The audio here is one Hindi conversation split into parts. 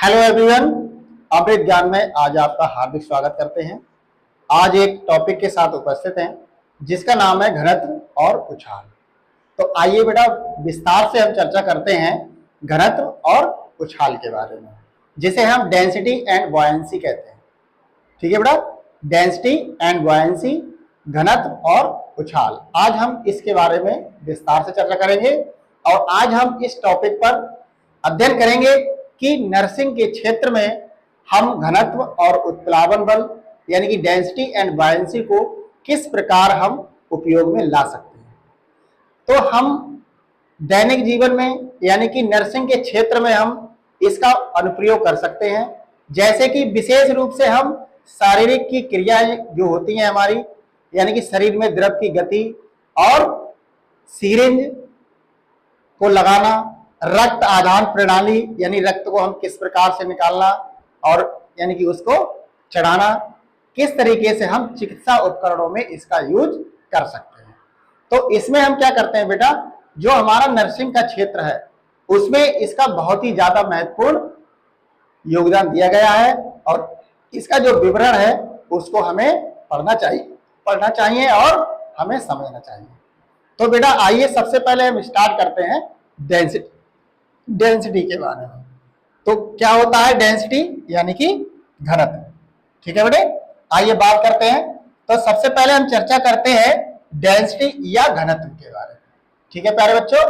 हेलो एवरीवन, अमृत ज्ञान में आज आपका हार्दिक स्वागत करते हैं। आज एक टॉपिक के साथ उपस्थित हैं जिसका नाम है घनत्व और उछाल। तो आइए बेटा विस्तार से हम चर्चा करते हैं घनत्व और उछाल के बारे में, जिसे हम डेंसिटी एंड बॉयंसी कहते हैं। ठीक है बेटा, डेंसिटी एंड बॉयंसी, घनत्व और उछाल। आज हम इसके बारे में विस्तार से चर्चा करेंगे और आज हम इस टॉपिक पर अध्ययन करेंगे कि नर्सिंग के क्षेत्र में हम घनत्व और उत्प्लावन बल यानी कि डेंसिटी एंड बॉयंसी को किस प्रकार हम उपयोग में ला सकते हैं। तो हम दैनिक जीवन में यानी कि नर्सिंग के क्षेत्र में हम इसका अनुप्रयोग कर सकते हैं, जैसे कि विशेष रूप से हम शारीरिक की क्रियाएं जो होती हैं हमारी, यानी कि शरीर में द्रव की गति और सीरिंज को लगाना, रक्त आदान प्रणाली यानी रक्त को हम किस प्रकार से निकालना और यानी कि उसको चढ़ाना, किस तरीके से हम चिकित्सा उपकरणों में इसका यूज कर सकते हैं। तो इसमें हम क्या करते हैं बेटा, जो हमारा नर्सिंग का क्षेत्र है उसमें इसका बहुत ही ज्यादा महत्वपूर्ण योगदान दिया गया है और इसका जो विवरण है उसको हमें पढ़ना चाहिए और हमें समझना चाहिए। तो बेटा आइए सबसे पहले हम स्टार्ट करते हैं डेंसिटी के बारे में। तो क्या होता है डेंसिटी यानी कि घनत्व। ठीक है बेटे, आइए बात करते हैं। तो सबसे पहले हम चर्चा करते हैं डेंसिटी या घनत्व के बारे में। ठीक है प्यारे बच्चों,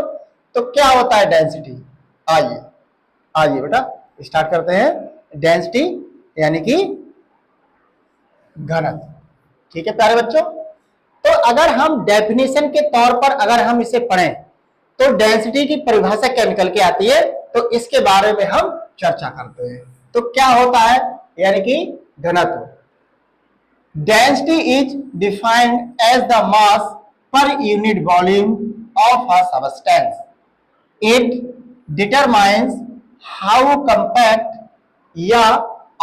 तो क्या होता है डेंसिटी, आइए बेटा स्टार्ट करते हैं। डेंसिटी यानी कि घनत्व। ठीक है प्यारे बच्चों, तो अगर हम डेफिनेशन के तौर पर अगर हम इसे पढ़ें तो डेंसिटी की परिभाषा क्या निकल के आती है, तो इसके बारे में हम चर्चा करते हैं। तो क्या होता है यानी कि घनत्व। Density is defined as the mass per unit volume of a substance. It determines how compact या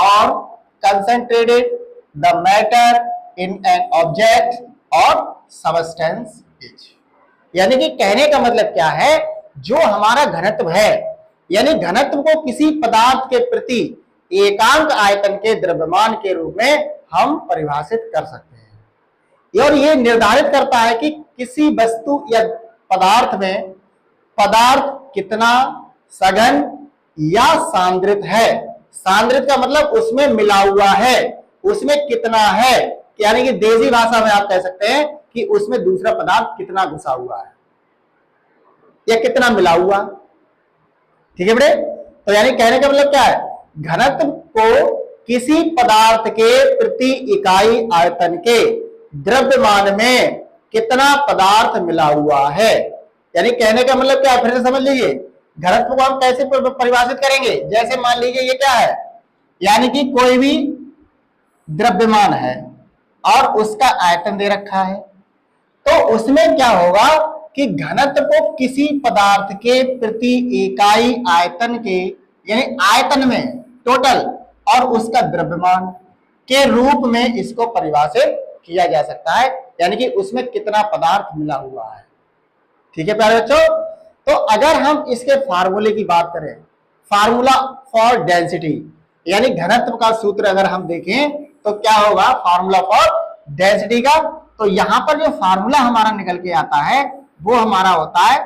or concentrated the matter in an object or substance is. यानी कि कहने का मतलब क्या है, जो हमारा घनत्व है यानी घनत्व को किसी पदार्थ के प्रति एकांक आयतन के द्रव्यमान के रूप में हम परिभाषित कर सकते हैं और ये निर्धारित करता है कि किसी वस्तु या पदार्थ में पदार्थ कितना सघन या सांद्रित है। सांद्रित का मतलब उसमें मिला हुआ है, उसमें कितना है, यानी कि देसी भाषा में आप कह सकते हैं कि उसमें दूसरा पदार्थ कितना घुसा हुआ है या कितना मिला हुआ। ठीक है बेटे, तो यानी कहने का मतलब क्या है, घनत्व को किसी पदार्थ के प्रति इकाई आयतन के द्रव्यमान में कितना पदार्थ मिला हुआ है। यानी कहने का मतलब क्या है, फिर से समझ लीजिए, घनत्व को हम कैसे परिभाषित करेंगे। जैसे मान लीजिए ये क्या है, यानी कि कोई भी द्रव्यमान है और उसका आयतन दे रखा है, तो उसमें क्या होगा कि घनत्व को किसी पदार्थ के प्रति इकाई आयतन के यानी आयतन में टोटल और उसका द्रव्यमान के रूप में इसको परिभाषित किया जा सकता है, यानी कि उसमें कितना पदार्थ मिला हुआ है। ठीक है प्यारे बच्चों, तो अगर हम इसके फार्मूले की बात करें, फार्मूला फॉर डेंसिटी यानी घनत्व का सूत्र अगर हम देखें तो क्या होगा फार्मूला फॉर डेंसिटी का। तो यहां पर जो फार्मूला हमारा निकल के आता है वो हमारा होता है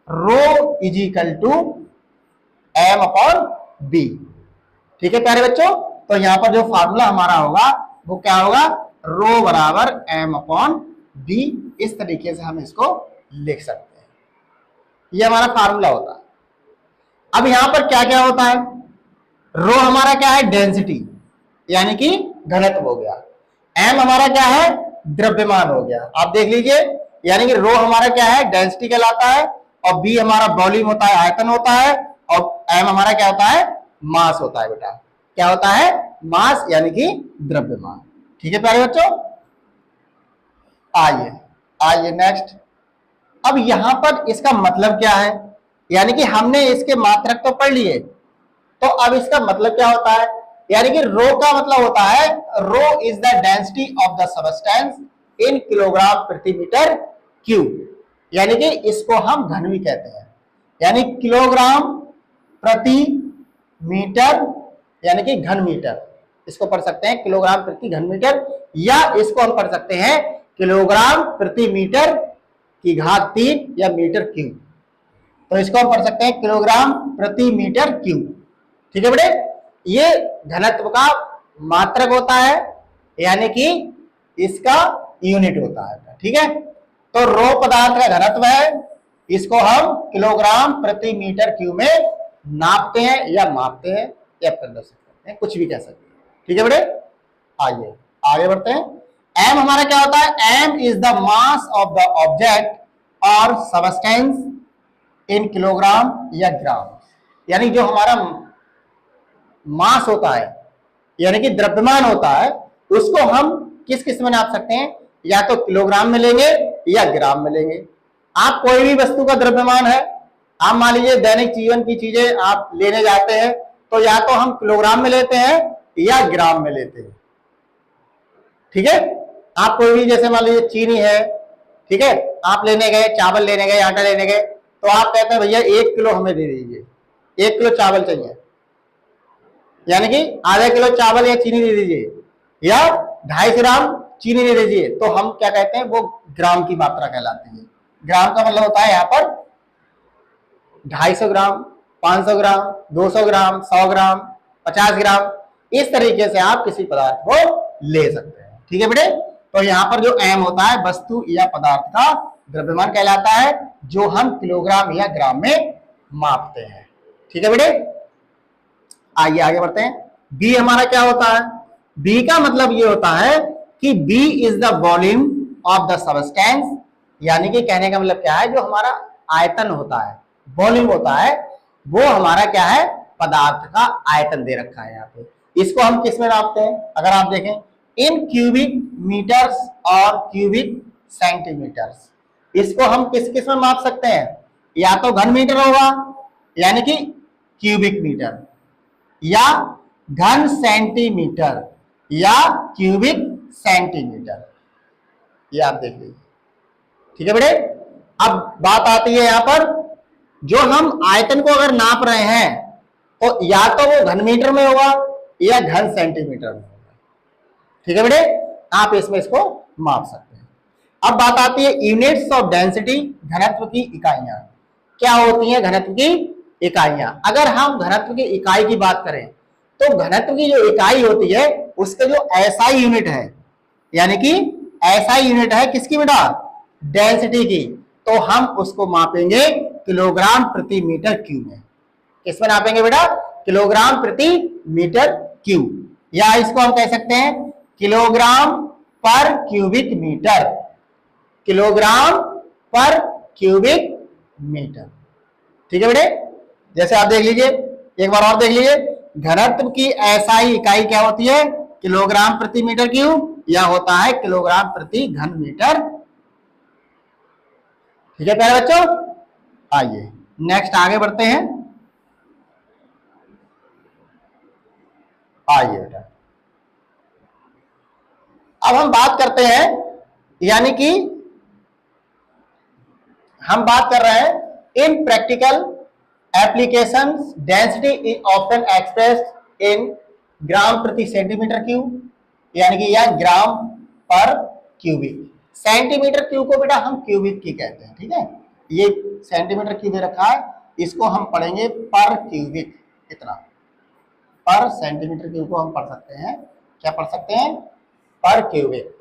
rho is equal to m upon b. ठीक है प्यारे बच्चों, तो यहां पर जो फार्मूला हमारा होगा वो क्या होगा, रो बराबर एम अपॉन बी। इस तरीके से हम इसको लिख सकते हैं, ये हमारा फार्मूला होता है। अब यहां पर क्या क्या होता है, रो हमारा क्या है डेंसिटी यानी कि घनत्व हो गया, एम हमारा क्या है द्रव्यमान हो गया। आप देख लीजिए, यानी कि रो हमारा क्या है डेंसिटी कहलाता है और बी हमारा वॉल्यूम होता है, आयतन होता है, और एम हमारा क्या होता है मास होता है। बेटा क्या होता है, मास यानी कि द्रव्यमान। ठीक है प्यारे बच्चों, आइए नेक्स्ट। अब यहां पर इसका मतलब क्या है, यानी कि हमने इसके मात्रक तो पढ़ लिए, तो अब इसका मतलब क्या होता है, यानी कि रो का मतलब होता है rho is the density of the substance in kilogram प्रति मीटर क्यूब, यानी कि इसको हम घन भी कहते हैं, यानी किलोग्राम प्रति मीटर यानी कि घन मीटर। इसको पढ़ सकते हैं किलोग्राम प्रति घन मीटर, या इसको हम पढ़ सकते हैं किलोग्राम प्रति मीटर की घात 3 या मीटर क्यूब। तो इसको हम पढ़ सकते हैं किलोग्राम प्रति मीटर क्यूब। ठीक है बेटे, ये घनत्व का मात्रक होता है, यानी कि इसका यूनिट होता है। ठीक है, तो रो पदार्थ का घनत्व है, इसको हम किलोग्राम प्रति मीटर क्यूब में नापते हैं या मापते हैं या प्रदर्शित करते हैं, कुछ भी कह सकते हैं। ठीक है बेटे, आइए आगे बढ़ते हैं। एम हमारा क्या होता है? M is the mass of the object or substance in kilogram या ग्राम। यानी जो हमारा मास होता है, यानी कि द्रव्यमान होता है, उसको हम किस किस में नाप सकते हैं? या तो किलोग्राम में लेंगे या ग्राम में लेंगे। आप कोई भी वस्तु का द्रव्यमान है, आप मान लीजिए दैनिक जीवन की चीजें आप लेने जाते हैं, तो या तो हम किलोग्राम में लेते हैं या ग्राम में लेते हैं। ठीक है, आप कोई भी, जैसे मान लीजिए चीनी है, ठीक है, आप लेने गए, चावल लेने गए, आटा लेने गए, तो आप कहते हैं भैया 1 किलो हमें दे दीजिए, 1 किलो चावल चाहिए, यानी कि आधा किलो चावल या चीनी दे दीजिए, या 250 ग्राम चीनी दे दीजिए। तो हम क्या कहते हैं? वो ग्राम की मात्रा कहलाती है। ग्राम का मतलब होता है यहाँ पर 250 ग्राम, 500 ग्राम, 200 ग्राम, 100 ग्राम, 50 ग्राम, इस तरीके से आप किसी पदार्थ को ले सकते हैं। ठीक है बेटे, तो यहाँ पर जो एम होता है वस्तु या पदार्थ का द्रव्यमान कहलाता है, जो हम किलोग्राम या ग्राम में मापते हैं। ठीक है बेटे, आइए आगे बढ़ते हैं। बी हमारा क्या होता है? बी का मतलब ये होता है कि V is the volume of the substance, यानी कि कहने का मतलब क्या है? जो हमारा आयतन होता है, वॉल्यूम होता है, वो हमारा क्या है? पदार्थ का आयतन दे रखा है यहाँ पे। इसको हम किस में नापते हैं? अगर आप देखें, इन क्यूबिक मीटर्स और क्यूबिक सेंटीमीटर्स। इसको हम किस किस में माप सकते हैं? या तो घन मीटर होगा, यानी कि क्यूबिक मीटर, या घन सेंटीमीटर, या क्यूबिक सेंटीमीटर। ये आप देख लीजिए। ठीक है बेटे, अब बात आती है यहां पर, जो हम आयतन को अगर नाप रहे हैं तो या तो वो घन मीटर में होगा या घन सेंटीमीटर में होगा। ठीक है बेटे, आप इसमें इसको माप सकते हैं। अब बात आती है यूनिट्स ऑफ डेंसिटी, घनत्व की इकाइयां क्या होती हैं? घनत्व की इकाइयां, अगर हम घनत्व की इकाई की बात करें तो घनत्व की जो इकाई होती है उसके जो एसआई यूनिट है, यानी कि एसआई यूनिट है किसकी बेटा? डेंसिटी की, तो हम उसको मापेंगे किलोग्राम प्रति मीटर क्यूब में। किसमें नापेंगे बेटा? किलोग्राम प्रति मीटर क्यूब, या इसको हम कह सकते हैं किलोग्राम पर क्यूबिक मीटर, किलोग्राम पर क्यूबिक मीटर। ठीक है बेटे, जैसे आप देख लीजिए, एक बार और देख लीजिए, घनत्व की एसआई इकाई क्या होती है? किलोग्राम प्रति मीटर क्यूब, या होता है किलोग्राम प्रति घन मीटर। ठीक है प्यारे बच्चों, आइए नेक्स्ट आगे बढ़ते हैं। आइए बेटा, अब हम बात करते हैं, यानी कि हम बात कर रहे हैं in practical applications density is often expressed in gram प्रति सेंटीमीटर क्यूब, यानी कि या ग्राम पर क्यूबिक। सेंटीमीटर क्यूब को बेटा हम क्यूबिक की कहते हैं। ठीक है, ये सेंटीमीटर क्यूब रखा है, इसको हम पढ़ेंगे पर क्यूबिक। कितना? पर सेंटीमीटर क्यूब को हम पढ़ सकते हैं, क्या पढ़ सकते हैं? पर क्यूबिक।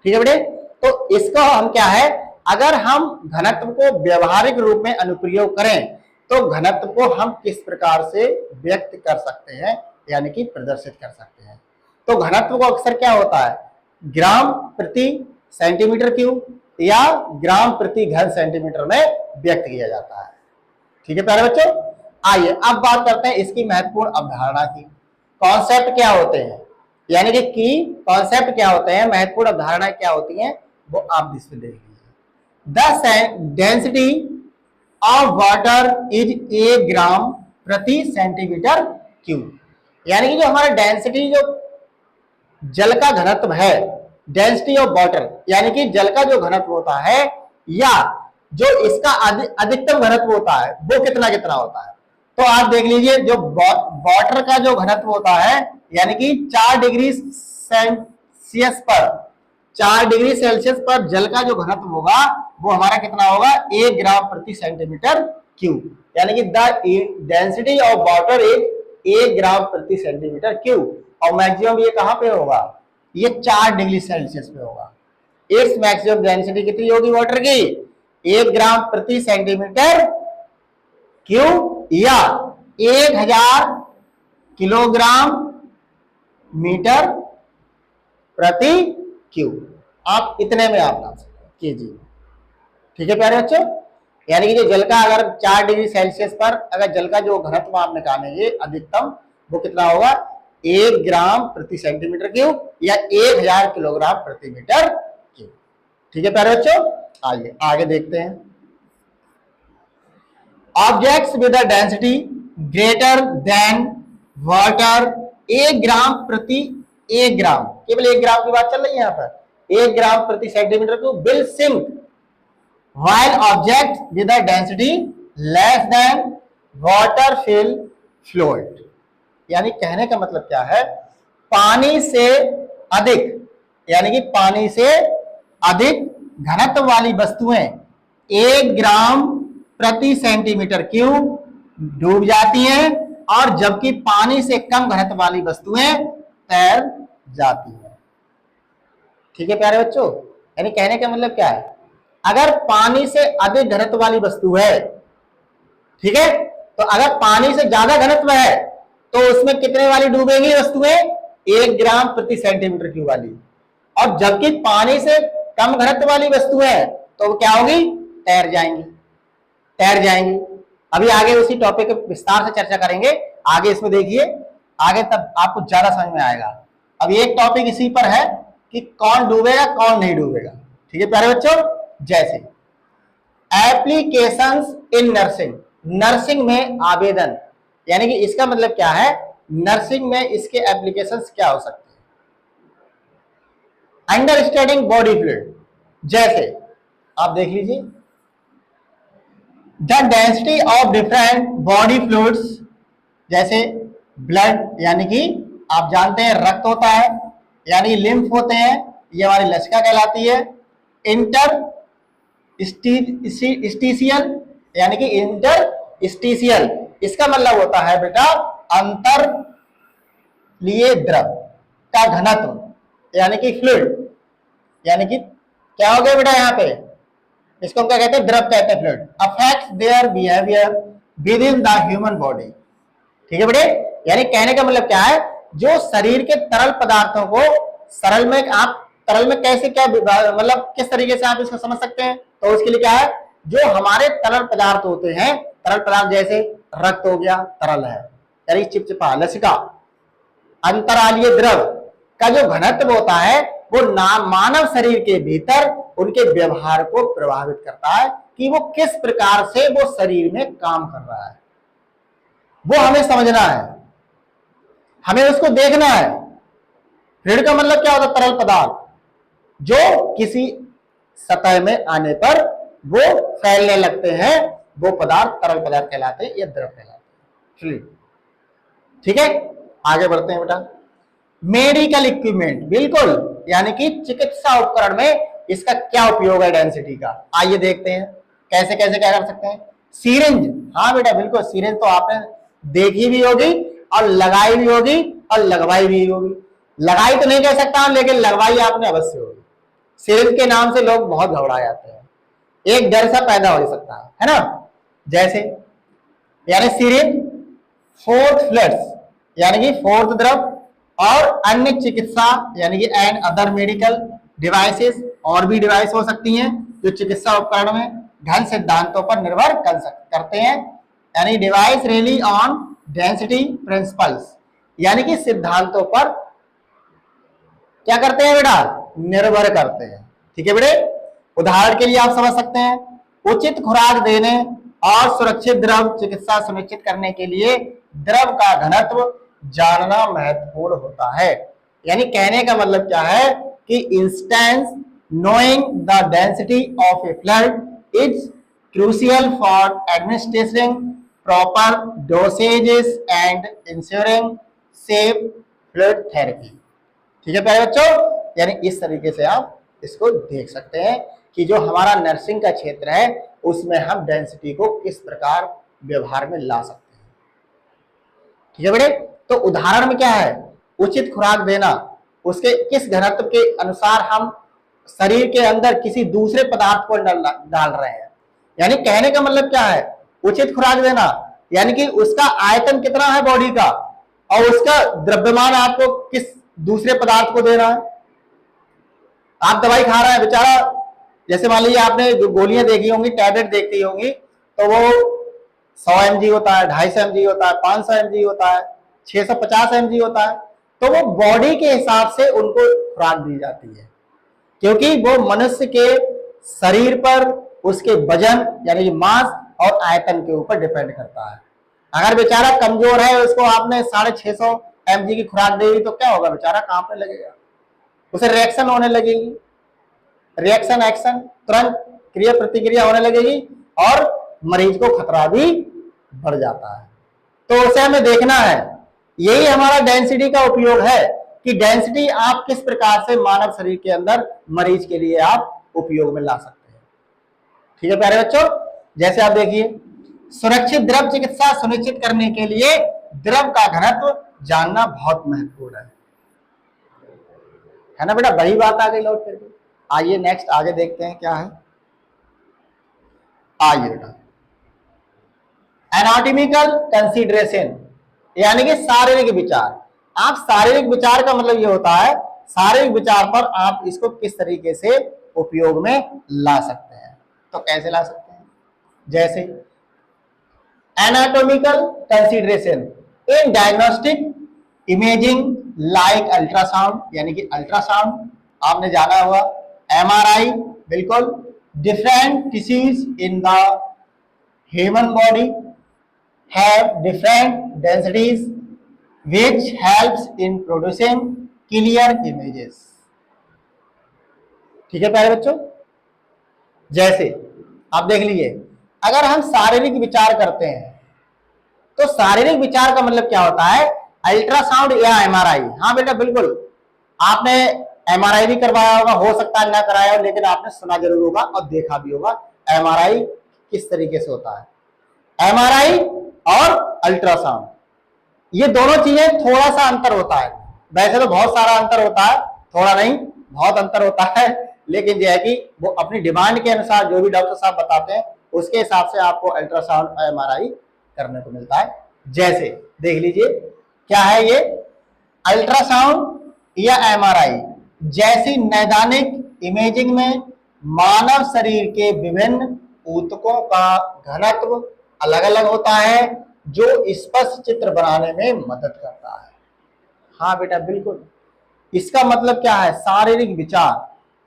ठीक है बेटे, तो इसका हम क्या है, अगर हम घनत्व को व्यवहारिक रूप में अनुप्रयोग करें तो घनत्व को हम किस प्रकार से व्यक्त कर सकते हैं, यानी कि प्रदर्शित कर सकते हैं। तो घनत्व को अक्सर क्या होता है? ग्राम प्रति सेंटीमीटर क्यूब या ग्राम प्रति घन सेंटीमीटर में व्यक्त किया जाता है। ठीक है प्यारे बच्चों, आइए अब बात करते हैं इसकी महत्वपूर्ण अवधारणा की। कॉन्सेप्ट क्या होते हैं, यानी कि कॉन्सेप्ट क्या होते हैं, महत्वपूर्ण अवधारणा क्या होती हैं, वो आप इसमें देख लीजिए। The density of water is a gram प्रति सेंटीमीटर क्यूब, यानी कि जो हमारा डेंसिटी, जो जल का घनत्व है, डेंसिटी ऑफ वाटर, यानी कि जल का जो घनत्व होता है या जो इसका अधिकतम घनत्व होता है, वो कितना कितना होता है, तो आप देख लीजिए जो वाटर का जो घनत्व होता है, यानी कि 4 डिग्री सेल्सियस पर 4 डिग्री सेल्सियस पर जल का जो घनत्व होगा वो हमारा कितना होगा, 1 ग्राम प्रति सेंटीमीटर क्यूब, यानी कि the density of water is 1 gram प्रति सेंटीमीटर क्यूब। और मैक्सिमम ये कहां पे होगा, ये 4 डिग्री सेल्सियस पे होगा। इट्स मैक्सिमम डेंसिटी कितनी होगी वाटर की, 1 ग्राम प्रति सेंटीमीटर क्यूब या 1000 किलोग्राम मीटर प्रति क्यूब। आप इतने में आप नाप सकते हैं केजी। ठीक है प्यारे बच्चों, यानी कि जो जल का अगर 4 डिग्री सेल्सियस पर अगर जल का जो घनत्व आप निकालेंगे अधिकतम, वो कितना होगा, 1 ग्राम प्रति सेंटीमीटर क्यूब या 1000 किलोग्राम प्रति मीटर क्यूब। ठीक है प्यारे बच्चों, आइए आगे देखते हैं। Objects with a density greater than water 1 gram प्रति 1 ग्राम, केवल 1 ग्राम की बात चल रही है यहाँ पर, 1 ग्राम प्रति centimetre cube will sink while objects with a density less than water fill fluid। यानी कहने का मतलब क्या है, पानी से अधिक, यानी कि पानी से अधिक घनत्व वाली वस्तुएं 1 ग्राम प्रति सेंटीमीटर क्यूब डूब जाती हैं, और जबकि पानी से कम घनत्व वाली वस्तुएं तैर जाती हैं। ठीक है प्यारे बच्चों, यानी कहने का मतलब क्या है, अगर पानी से अधिक घनत्व वाली वस्तु है, ठीक है, तो अगर पानी से ज्यादा घनत्व है तो उसमें कितने वाली डूबेंगी वस्तुएं, 1 ग्राम प्रति सेंटीमीटर क्यूब वाली, और जबकि पानी से कम घनत्व वाली वस्तु है तो वो क्या होगी, तैर जाएंगी, तैर जाएंगी। अभी आगे उसी टॉपिक पे विस्तार से चर्चा करेंगे, आगे इसमें देखिए, आगे तब आपको ज्यादा समझ में आएगा। अब एक टॉपिक इसी पर है कि कौन डूबेगा कौन नहीं डूबेगा। ठीक है प्यारे बच्चों, जैसे एप्लीकेशंस इन नर्सिंग, नर्सिंग में आवेदन, यानी कि इसका मतलब क्या है, नर्सिंग में इसके एप्लीकेशंस क्या हो सकते हैं। अंडरस्टैंडिंग बॉडी फ्लूइड, जैसे आप देख लीजिए, the density of different body fluids, जैसे ब्लड, यानी कि आप जानते हैं रक्त होता है, यानी लिम्फ होते हैं, ये हमारी लसिका कहलाती है। इंटर स्टीसियल, यानी कि इंटरस्टीशियल, इसका मतलब होता है बेटा अंतर लिए द्रव का घनत्व, यानी कि फ्लूइड, यानी कि क्या हो गया बेटा यहाँ पे, इसको हम क्या कहते हैं, द्रव कहते हैं fluid. Affects their behaviour with in the human body. ठीक है बेटे, यानी कहने का मतलब क्या है, जो शरीर के तरल पदार्थों को सरल में, आप तरल में कैसे क्या मतलब किस तरीके से आप इसको समझ सकते हैं, तो उसके लिए क्या है, जो हमारे तरल पदार्थ होते हैं, तरल पदार्थ जैसे रक्त हो गया तरल है, यानी चिपचिपा लसिका, अंतरालीय द्रव का जो घनत्व होता है वो मानव शरीर के भीतर उनके व्यवहार को प्रभावित करता है कि वो किस प्रकार से वो शरीर में काम कर रहा है, वो हमें समझना है, हमें उसको देखना है। फ्लूइड का मतलब क्या होता है, तरल पदार्थ जो किसी सतह में आने पर वो फैलने लगते हैं, वो पदार्थ तरल पदार्थ कहलाते हैं या द्रव कहलाते हैं, फ्लूइड। ठीक है, आगे बढ़ते हैं बेटा। मेडिकल इक्विपमेंट, बिल्कुल, यानी कि चिकित्सा उपकरण में इसका क्या उपयोग है डेंसिटी का, आइए देखते हैं कैसे कैसे क्या कर सकते हैं। सीरिंज, हाँ बेटा बिल्कुल, सीरिंज तो आपने देखी भी होगी और लगाई भी होगी और लगवाई भी होगी। लगाई तो नहीं कह सकता लेकिन लगवाई आपने अवश्य होगी। सिरिंज के नाम से लोग बहुत घबरा जाते हैं, एक डर सा पैदा हो सकता है ना। जैसे यानी सिरिंज फोर्थ फ्लड्स, यानी कि फोर्थ द्रव, और अन्य चिकित्सा यानी कि एंड अदर मेडिकल डिवाइसेस, और भी डिवाइस हो सकती हैं जो चिकित्सा उपकरण में घन सिद्धांतों पर निर्भर करते हैं, यानी device relief on density principles, यानी कि सिद्धांतों पर क्या करते हैं बेटा, निर्भर करते हैं। ठीक है बेटे, उदाहरण के लिए आप समझ सकते हैं, उचित खुराक देने और सुरक्षित द्रव चिकित्सा सुनिश्चित करने के लिए द्रव का घनत्व जानना महत्वपूर्ण होता है। यानी कहने का मतलब क्या है कि instance knowing the density of A fluid is crucial for administrating proper dosages and ensuring safe fluid therapy। ठीक है प्यारे बच्चों, यानी इस तरीके से आप इसको देख सकते हैं कि जो हमारा नर्सिंग का क्षेत्र है उसमें हम डेंसिटी को किस प्रकार व्यवहार में ला सकते हैं। ठीक है बेटे, तो उदाहरण में क्या है, उचित खुराक देना, उसके किस घनत्व के अनुसार हम शरीर के अंदर किसी दूसरे पदार्थ को डाल रहे हैं। यानी कहने का मतलब क्या है, उचित खुराक देना यानी कि उसका आयतन कितना है बॉडी का और उसका द्रव्यमान आपको किस दूसरे पदार्थ को देना है। आप दवाई खा रहे हैं बेचारा, जैसे मान लीजिए आपने जो गोलियां देखी होंगी, टैबलेट देखी होंगी, तो वो 100 mg होता है, 250 mg होता है, 500 mg होता है, 650 mg होता है। तो वो बॉडी के हिसाब से उनको खुराक दी जाती है, क्योंकि वो मनुष्य के शरीर पर उसके वजन यानी मांस और आयतन के ऊपर डिपेंड करता है। अगर बेचारा कमजोर है, उसको आपने 650 mg की खुराक देगी तो क्या होगा, बेचारा कांपने लगेगा, उसे रिएक्शन होने लगेगी, रिएक्शन एक्शन तुरंत क्रिया प्रतिक्रिया होने लगेगी और मरीज को खतरा भी बढ़ जाता है। तो उसे हमें देखना है, यही हमारा डेंसिटी का उपयोग है कि डेंसिटी आप किस प्रकार से मानव शरीर के अंदर मरीज के लिए आप उपयोग में ला सकते हैं। ठीक है प्यारे बच्चों, जैसे आप देखिए, सुरक्षित द्रव चिकित्सा सुनिश्चित करने के लिए द्रव का घनत्व जानना बहुत महत्वपूर्ण है ना बेटा, वही बात आ गई लौट करके। आइए नेक्स्ट आगे देखते हैं क्या है। आइए बेटा, एनाटॉमिकल कंसीडरेशन यानी कि शारीरिक विचार। आप शारीरिक विचार का मतलब ये होता है, शारीरिक विचार पर आप इसको किस तरीके से उपयोग में ला सकते हैं। तो कैसे ला सकते हैं, जैसे anatomical consideration in diagnostic imaging like ultrasound, यानी कि अल्ट्रासाउंड आपने जाना हुआ, एमआरआई बिल्कुल, different tissues in the human body have different densities which helps in producing clear images। ठीक है प्यारे बच्चों, जैसे आप देख लीजिए, अगर हम शारीरिक विचार करते हैं तो शारीरिक विचार का मतलब क्या होता है, अल्ट्रासाउंड या एमआरआई। हाँ बेटा बिल्कुल, आपने एमआरआई भी करवाया होगा, हो सकता है ना कराया हो, लेकिन आपने सुना जरूर होगा और देखा भी होगा एमआरआई किस तरीके से होता है। एमआरआई और अल्ट्रासाउंड, ये दोनों चीजें थोड़ा सा अंतर होता है, वैसे तो बहुत सारा अंतर होता है, थोड़ा नहीं बहुत अंतर होता है, लेकिन जो है कि वो अपनी डिमांड के अनुसार जो भी डॉक्टर साहब बताते हैं उसके हिसाब से आपको अल्ट्रासाउंड और एमआरआई करने को मिलता है। जैसे देख लीजिए क्या है ये, अल्ट्रासाउंड या एमआरआई जैसी नैदानिक इमेजिंग में मानव शरीर के विभिन्न ऊतकों का घनत्व अलग अलग होता है जो स्पष्ट चित्र बनाने में मदद करता है। हाँ बेटा बिल्कुल, इसका मतलब क्या है, शारीरिक विचार,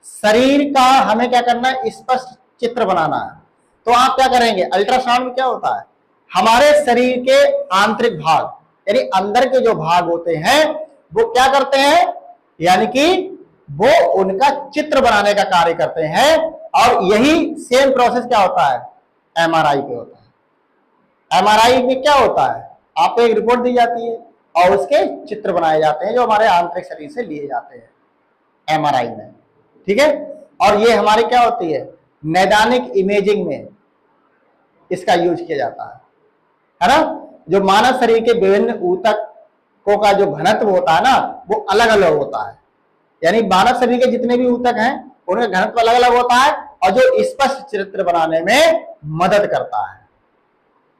शरीर का हमें क्या करना है, स्पष्ट चित्र बनाना है। तो आप क्या करेंगे, अल्ट्रासाउंड में क्या होता है, हमारे शरीर के आंतरिक भाग यानी अंदर के जो भाग होते हैं वो क्या करते हैं, यानी कि वो उनका चित्र बनाने का कार्य करते हैं, और यही सेम प्रोसेस क्या होता है एमआरआई पे होता है। एमआरआई में क्या होता है, आपको एक रिपोर्ट दी जाती है और उसके चित्र बनाए जाते हैं जो हमारे आंतरिक शरीर से लिए जाते हैं एमआरआई में। ठीक है, और ये हमारी क्या होती है, नैदानिक इमेजिंग में इसका यूज किया जाता है ना। जो मानव शरीर के विभिन्न ऊतकों का जो घनत्व होता है ना वो अलग अलग होता है, यानी मानव शरीर के जितने भी ऊतक हैं उनका घनत्व अलग अलग होता है और जो स्पष्ट चित्र बनाने में मदद करता है।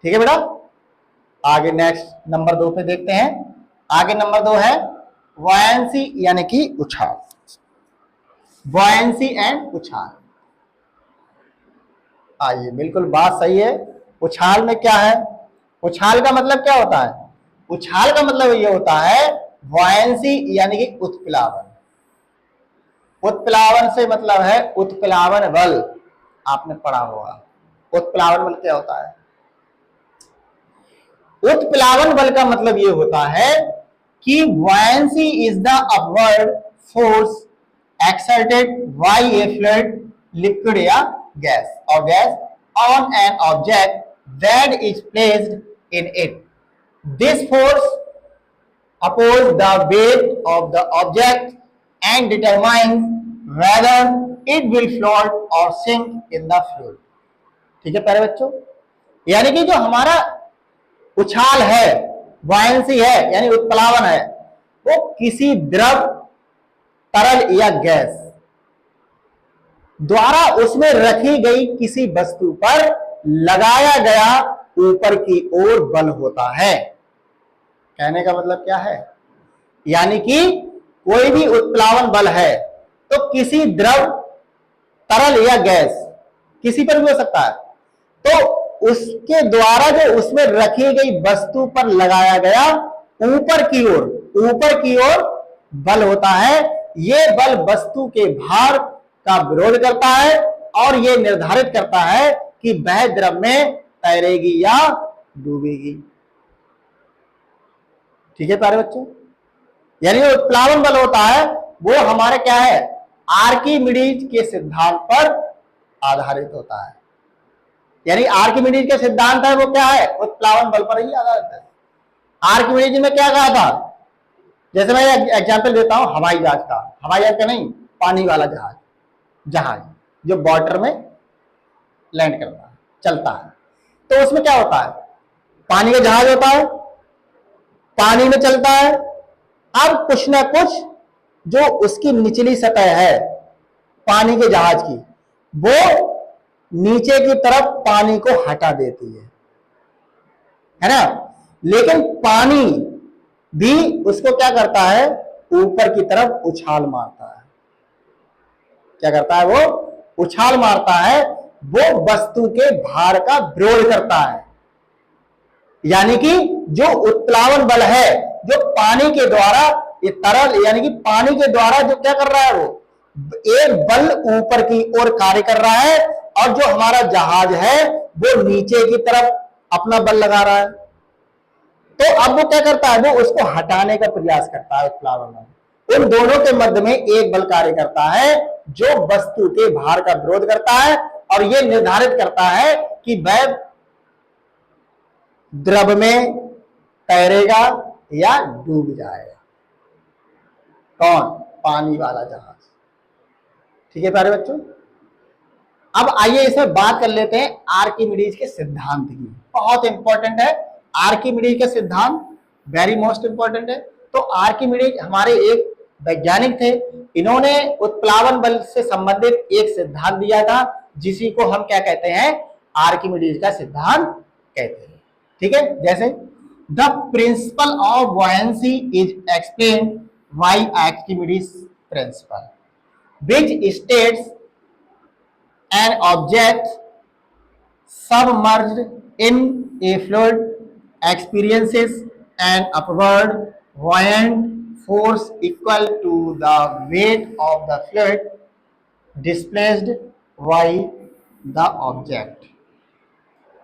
ठीक है बेटा, आगे नेक्स्ट नंबर 2 पे देखते हैं। आगे नंबर 2 है बुयांसी यानी कि उछाल, बुयांसी एंड उछाल। आइए बिल्कुल बात सही है। उछाल में क्या है, उछाल का मतलब क्या होता है, उछाल का मतलब ये होता है बुयांसी यानी कि उत्प्लावन। उत्प्लावन से मतलब है उत्प्लावन बल, आपने पढ़ा होगा उत्प्लावन बल क्या होता है। उत्प्लावन बल का मतलब ये होता है कि buoyancy is the upward force exerted by a fluid, liquid या gas or gas on an object that is placed in it. This force opposes the weight of the object and determines whether it will float or sink in the fluid. ठीक है प्यारे बच्चों, यानी कि जो हमारा उछाल है, buoyancy है, यानी उत्प्लावन है, वो किसी द्रव, तरल या गैस द्वारा उसमें रखी गई किसी वस्तु पर लगाया गया ऊपर की ओर बल होता है। कहने का मतलब क्या है, यानी कि कोई भी उत्प्लावन बल है तो किसी द्रव, तरल या गैस किसी पर भी हो सकता है, तो उसके द्वारा जो उसमें रखी गई वस्तु पर लगाया गया ऊपर की ओर बल होता है। ये बल वस्तु के भार का विरोध करता है और यह निर्धारित करता है कि वह द्रव में तैरेगी या डूबेगी। ठीक है प्यारे बच्चों, यानी जो उत्प्लावन बल होता है वो हमारे क्या है, आर्किमिडीज के सिद्धांत पर आधारित होता है। यानी आर्किमिडीज का सिद्धांत है वो क्या है, उत्प्लावन बल पर ही आधारित है। आर्किमिडीज में क्या कहा था, जैसे मैं एग्जांपल देता हूं हवाई जहाज का नहीं, पानी वाला जहाज जो वाटर में लैंड करता है, चलता है, तो उसमें क्या होता है, पानी का जहाज होता है, पानी में चलता है। अब कुछ ना कुछ जो उसकी निचली सतह है पानी के जहाज की, वो नीचे की तरफ पानी को हटा देती है ना, लेकिन पानी भी उसको क्या करता है, ऊपर की तरफ उछाल मारता है। क्या करता है, वो उछाल मारता है, वो वस्तु के भार का विरोध करता है। यानी कि जो उत्प्लावन बल है, जो पानी के द्वारा, ये तरल यानी कि पानी के द्वारा जो क्या कर रहा है, वो एक बल ऊपर की ओर कार्य कर रहा है और जो हमारा जहाज है वो नीचे की तरफ अपना बल लगा रहा है। तो अब वो क्या करता है, वो उसको हटाने का प्रयास करता है उत्प्लावन बल। उन दोनों के मध्य में एक बल कार्य करता है जो वस्तु के भार का विरोध करता है और यह निर्धारित करता है कि वह द्रव में तैरेगा या डूब जाएगा। कौन, पानी वाला जहाज। ठीक है प्यारे बच्चों, अब आइए इसमें बात कर लेते हैं आर्किमिडीज के सिद्धांत की। बहुत इंपॉर्टेंट है आर्किमिडीज का सिद्धांत, वेरी मोस्ट इंपॉर्टेंट है। तो आर्किमिडीज हमारे एक वैज्ञानिक थे, इन्होंने उत्प्लावन बल से संबंधित एक सिद्धांत दिया था जिसी को हम क्या कहते हैं, आर्किमिडीज का सिद्धांत कहते हैं। ठीक है, जैसे the principle of buoyancy is explained by Archimedes principle which states an object submerged in a fluid experiences an upward buoyant force equal to the weight of the fluid displaced by the object।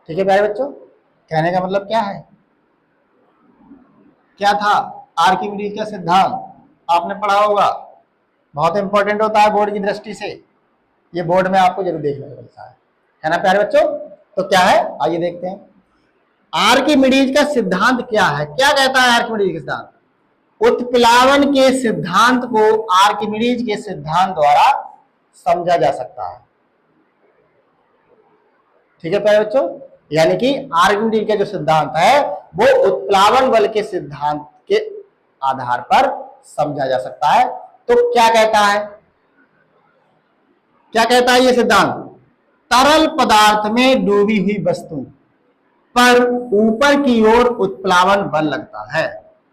ठीक है प्यारे बच्चों, कहने का मतलब क्या है, क्या था आर्किमिडीज का सिद्धांत, आपने पढ़ा होगा, बहुत इंपॉर्टेंट होता है बोर्ड की दृष्टि से, ये बोर्ड में आपको जरूर देखने को मिलता है ना प्यारे बच्चों। तो क्या है, आइए देखते हैं आर्किमिडीज का सिद्धांत क्या है। क्या कहता है आर्किमिडीज का सिद्धांत, उत्प्लावन के सिद्धांत को आर्किमिडीज के सिद्धांत द्वारा समझा जा सकता है। ठीक है प्यारे बच्चों, यानी कि आर्किमिडीज का जो सिद्धांत है वो उत्प्लावन बल के सिद्धांत के आधार पर समझा जा सकता है। तो क्या कहता है, क्या कहता है ये सिद्धांत, तरल पदार्थ में डूबी हुई वस्तु पर ऊपर की ओर उत्प्लावन बल लगता है।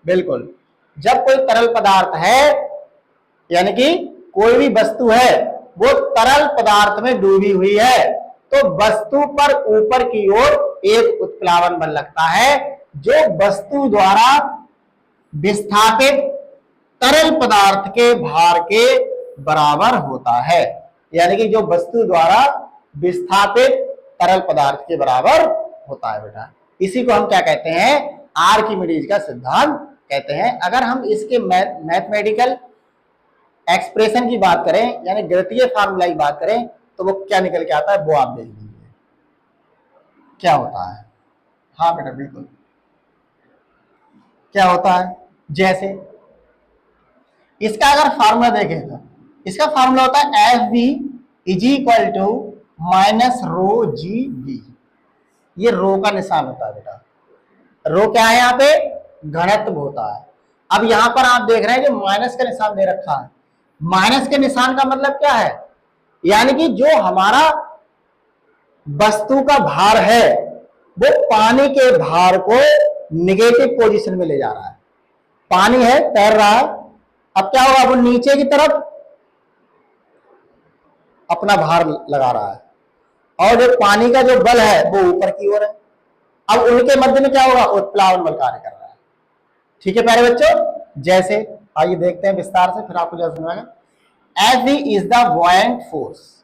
बिल्कुल, जब कोई तरल पदार्थ है, यानी कि कोई भी वस्तु है वो तरल पदार्थ में डूबी हुई है, तो वस्तु पर ऊपर की ओर एक उत्प्लावन बल लगता है जो वस्तु द्वारा विस्थापित तरल पदार्थ के भार के बराबर होता है। यानी कि जो वस्तु द्वारा विस्थापित तरल पदार्थ के बराबर होता है बेटा, इसी को हम क्या कहते हैं, आर्किमिडीज का सिद्धांत कहते हैं। अगर हम इसके मैथमेटिकल एक्सप्रेशन की बात करें, यानी गणितीय फार्मूला की बात करें, तो वो क्या निकल के आता है वो आप देख लीजिए क्या होता है। हाँ बेटा बिल्कुल, क्या होता है। जैसे इसका अगर फार्मूला देखें तो इसका फार्मूला होता है F B is equal to minus rho G V. ये रो का निशान होता है बेटा। रो क्या है यहाँ पे, घनत्व होता है। अब यहां पर आप देख रहे हैं जो माइनस का निशान दे रखा है, माइनस के निशान का मतलब क्या है, यानी कि जो हमारा वस्तु का भार है वो पानी के भार को निगेटिव पोजीशन में ले जा रहा है। पानी है, तैर रहा है, अब क्या होगा, वो नीचे की तरफ अपना भार लगा रहा है और जो पानी का जो बल है वो ऊपर की ओर है। अब उनके मध्य में क्या होगा, उत्प्लावन बल कार्य कर रहा है। ठीक है प्यारे बच्चों, जैसे आइए देखते हैं विस्तार से, फिर आपको जैसे समझाएगा। F v is the buoyant force,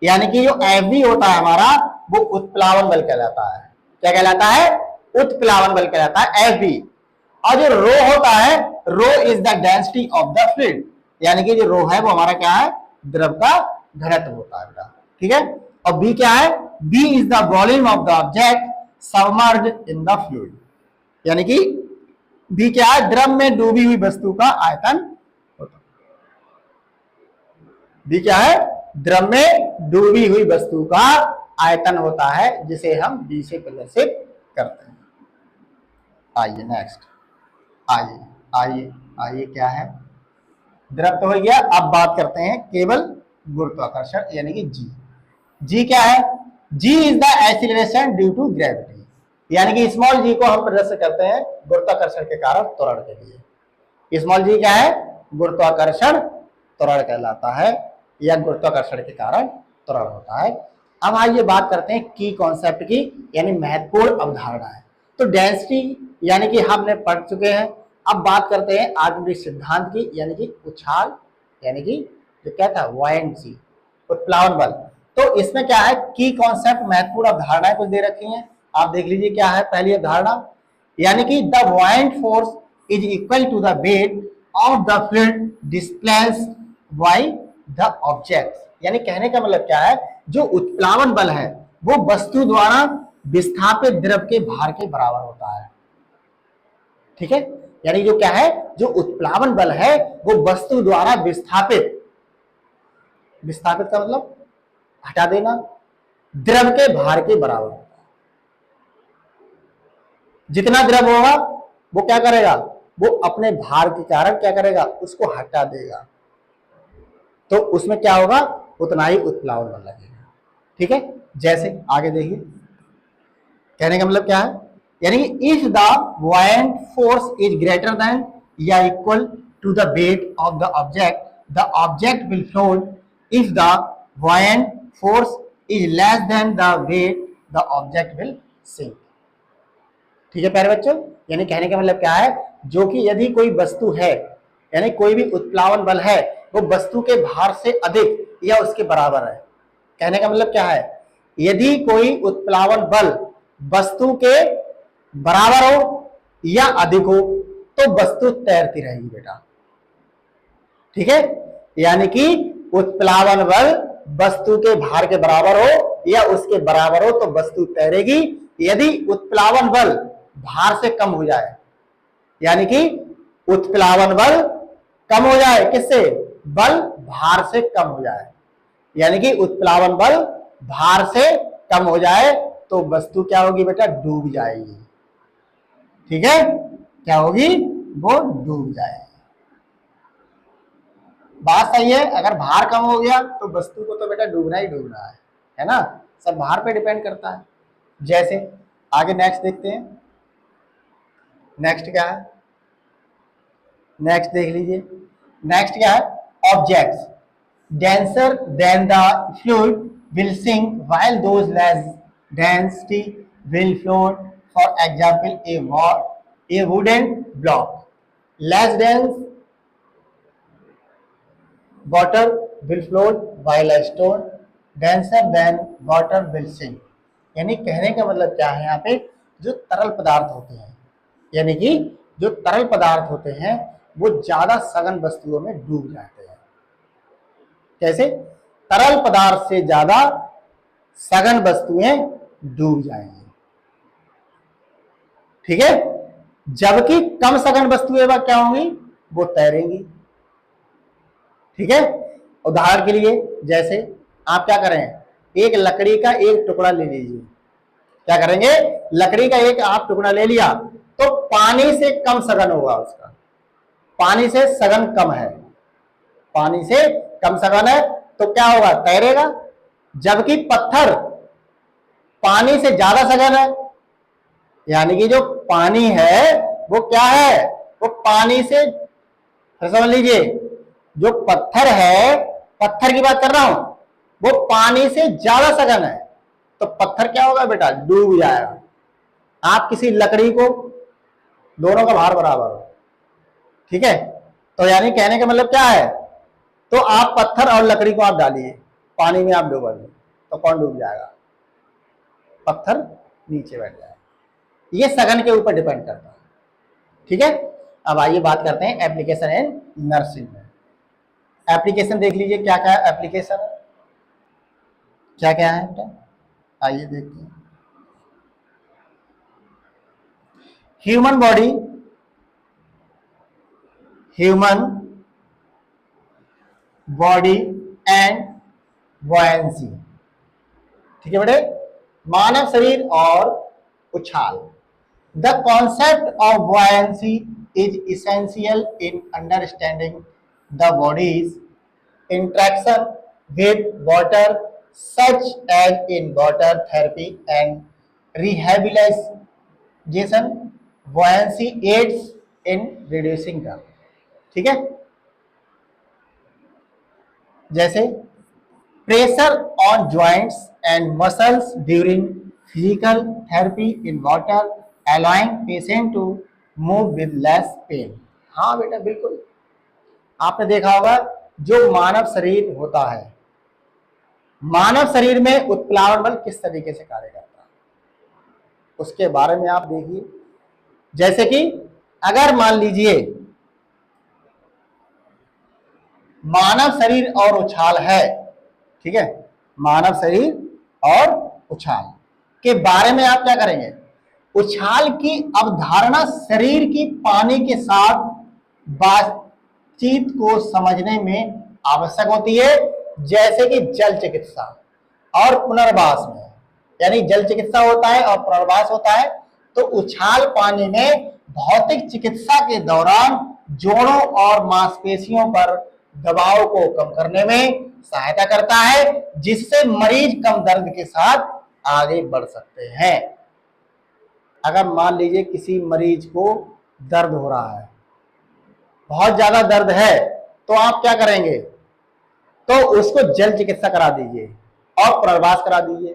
यानी कि जो एफ वी होता है हमारा वो उत्प्लावन बल कहलाता है। क्या कहलाता है, उत्प्लावन बल कहलाता है एफ वी। और जो रो होता है, rho is the density of the fluid, यानी कि जो रो है वो हमारा क्या है, द्रव का घनत्व होता है बेटा। ठीक है, और बी क्या है, V is the volume of the object submerged in the fluid, यानी कि बी क्या है, द्रव में डूबी हुई वस्तु का आयतन होता है। बी क्या है, द्रव में डूबी हुई वस्तु का आयतन होता है, जिसे हम बी से प्रदर्शित करते हैं। आइए नेक्स्ट, आइए आइए आइए, क्या है, द्रव तो हो गया। अब बात करते हैं केवल गुरुत्वाकर्षण, यानी कि जी। जी क्या है, जी is the acceleration due to gravity, यानी कि स्मॉल जी को हम प्रदर्शित करते हैं गुरुत्वाकर्षण के कारण त्वरण के लिए। स्मॉल जी क्या है, गुरुत्वाकर्षण त्वरण कहलाता है, या गुरुत्वाकर्षण के कारण त्वरण होता है। अब आइए बात करते हैं की कॉन्सेप्ट की, यानी महत्वपूर्ण अवधारणा है। तो डेंसिटी यानी कि हमने पढ़ चुके हैं। अब बात करते हैं आर्किमिडीज सिद्धांत की, यानी कि उछाल, यानी कि जो क्या था, बुओयंसी, उत्प्लावन बल। तो इसमें क्या है, की कॉन्सेप्ट महत्वपूर्ण अवधारणाएं कुछ दे रखी हैं, आप देख लीजिए। क्या है पहली अवधारणा, यानी कि the buoyant force is equal to the weight of the fluid displaced by the object, यानी कहने का मतलब क्या है, जो उत्प्लावन बल है वो वस्तु द्वारा विस्थापित द्रव के भार के बराबर होता है। ठीक है, यानी जो क्या है, जो उत्प्लावन बल है वो वस्तु द्वारा विस्थापित, विस्थापित का मतलब हटा देना, द्रव के भार के बराबर होता है। जितना द्रव होगा वो क्या करेगा, वो अपने भार के कारण क्या करेगा, उसको हटा देगा, तो उसमें क्या होगा, उतना ही उत्प्लावन बल लगेगा। ठीक है, जैसे आगे देखिए, कहने का मतलब क्या है, यानी if the buoyant force is greater than या equal to the weight of the object will float. If the buoyant force is less than the weight, the object will sink. ठीक है प्यारे बच्चों, यानी कहने का मतलब क्या है, जो कि यदि कोई वस्तु है, यानी कोई भी उत्प्लावन बल है, वो वस्तु के भार से अधिक या उसके बराबर है। कहने का मतलब क्या है, यदि कोई उत्प्लावन बल वस्तु के बराबर हो या अधिक हो तो वस्तु तैरती रहेगी बेटा। ठीक है, यानी कि उत्प्लावन बल वस्तु के भार के बराबर हो या उसके बराबर हो तो वस्तु तैरेगी। यदि उत्प्लावन बल भार से कम हो जाए, यानी कि उत्प्लावन बल कम हो जाए, किससे, बल भार से कम हो जाए, यानी कि उत्प्लावन बल भार से कम हो जाए तो वस्तु क्या होगी बेटा, डूब जाएगी। ठीक है, क्या होगी, वो डूब जाएगी। बात सही है, अगर भार कम हो गया तो वस्तु को तो बेटा डूबना ही डूबना है ना, सब भार पे डिपेंड करता है। जैसे आगे नेक्स्ट देखते हैं, नेक्स्ट क्या है, नेक्स्ट देख लीजिए, नेक्स्ट क्या है, objects denser than the fluid will sink while those less density will float. For example, a wooden block less dense water will float while a stone denser than water will sink. यानी कहने का मतलब क्या है, यहाँ पे जो तरल पदार्थ होते हैं, यानी कि जो तरल पदार्थ होते हैं वो ज्यादा सघन वस्तुओं में डूब जाते हैं। कैसे, तरल पदार्थ से ज्यादा सघन वस्तुएं डूब जाएंगी। ठीक है, जबकि कम सघन वस्तुएं वह क्या होंगी, वो तैरेंगी। ठीक है, उदाहरण के लिए जैसे आप क्या करें, एक लकड़ी का एक टुकड़ा ले लीजिए। क्या करेंगे, लकड़ी का एक आप टुकड़ा ले लिया तो पानी से कम सघन होगा, उसका पानी से सघन कम है, पानी से कम सघन है तो क्या होगा, तैरेगा। जबकि पत्थर पानी से ज्यादा सघन है, यानी कि जो पानी है वो क्या है, वो पानी से, समझ लीजिए जो पत्थर है, पत्थर की बात कर रहा हूं, वो पानी से ज्यादा सघन है तो पत्थर क्या होगा बेटा, डूब जाएगा। आप किसी लकड़ी को, दोनों का भार बराबर हो, ठीक है, तो यानी कहने का मतलब क्या है, तो आप पत्थर और लकड़ी को आप डालिए पानी में, आप डूबोगे तो कौन डूब जाएगा, पत्थर नीचे बैठ जाएगा। ये सघन के ऊपर डिपेंड करता है। ठीक है, अब आइए बात करते हैं एप्लीकेशन इन नर्सिंग में। एप्लीकेशन देख लीजिए क्या क्या एप्लीकेशन है, क्या क्या है बेटा, आइए देखते हैं। Human body, human body and buoyancy. ठीक है बेटे, मानव शरीर और उछाल। The concept of buoyancy is essential in understanding the bodies interaction with water, such as in water therapy and rehabilitation. Buoyancy aids in reducing the, ठीक है, जैसे pressure on joints and muscles during physical therapy in water, allowing patient to move with less pain. हाँ बेटा बिल्कुल, आपने देखा होगा जो मानव शरीर होता है, मानव शरीर में उत्प्लावन बल किस तरीके से कार्य करता है उसके बारे में आप देखिए। जैसे कि अगर मान लीजिए मानव शरीर और उछाल है, ठीक है, मानव शरीर और उछाल के बारे में आप क्या करेंगे, उछाल की अवधारणा शरीर की पानी के साथ बातचीत को समझने में आवश्यक होती है, जैसे कि जल चिकित्सा और पुनर्वास में, यानी जल चिकित्सा होता है और पुनर्वास होता है, तो उछाल पानी में भौतिक चिकित्सा के दौरान जोड़ों और मांसपेशियों पर दबाव को कम करने में सहायता करता है, जिससे मरीज कम दर्द के साथ आगे बढ़ सकते हैं। अगर मान लीजिए किसी मरीज को दर्द हो रहा है, बहुत ज्यादा दर्द है, तो आप क्या करेंगे, तो उसको जल चिकित्सा करा दीजिए और पुनर्वास करा दीजिए।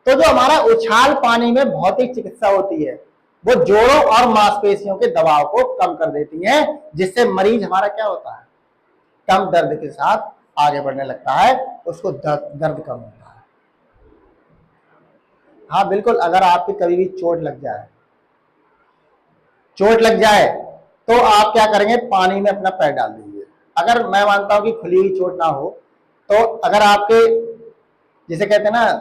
तो जो हमारा उछाल पानी में भौतिक चिकित्सा होती है वो जोड़ों और मांसपेशियों के दबाव को कम कर देती है, जिससे मरीज हमारा क्या होता है, कम दर्द के साथ आगे बढ़ने लगता है, उसको दर्द कम होता है। हाँ बिल्कुल, अगर आपकी कभी भी चोट लग जाए तो आप क्या करेंगे, पानी में अपना पैर डाल दीजिए। अगर मैं मानता हूं कि खुली हुई चोट ना हो, तो अगर आपके, जिसे कहते हैं ना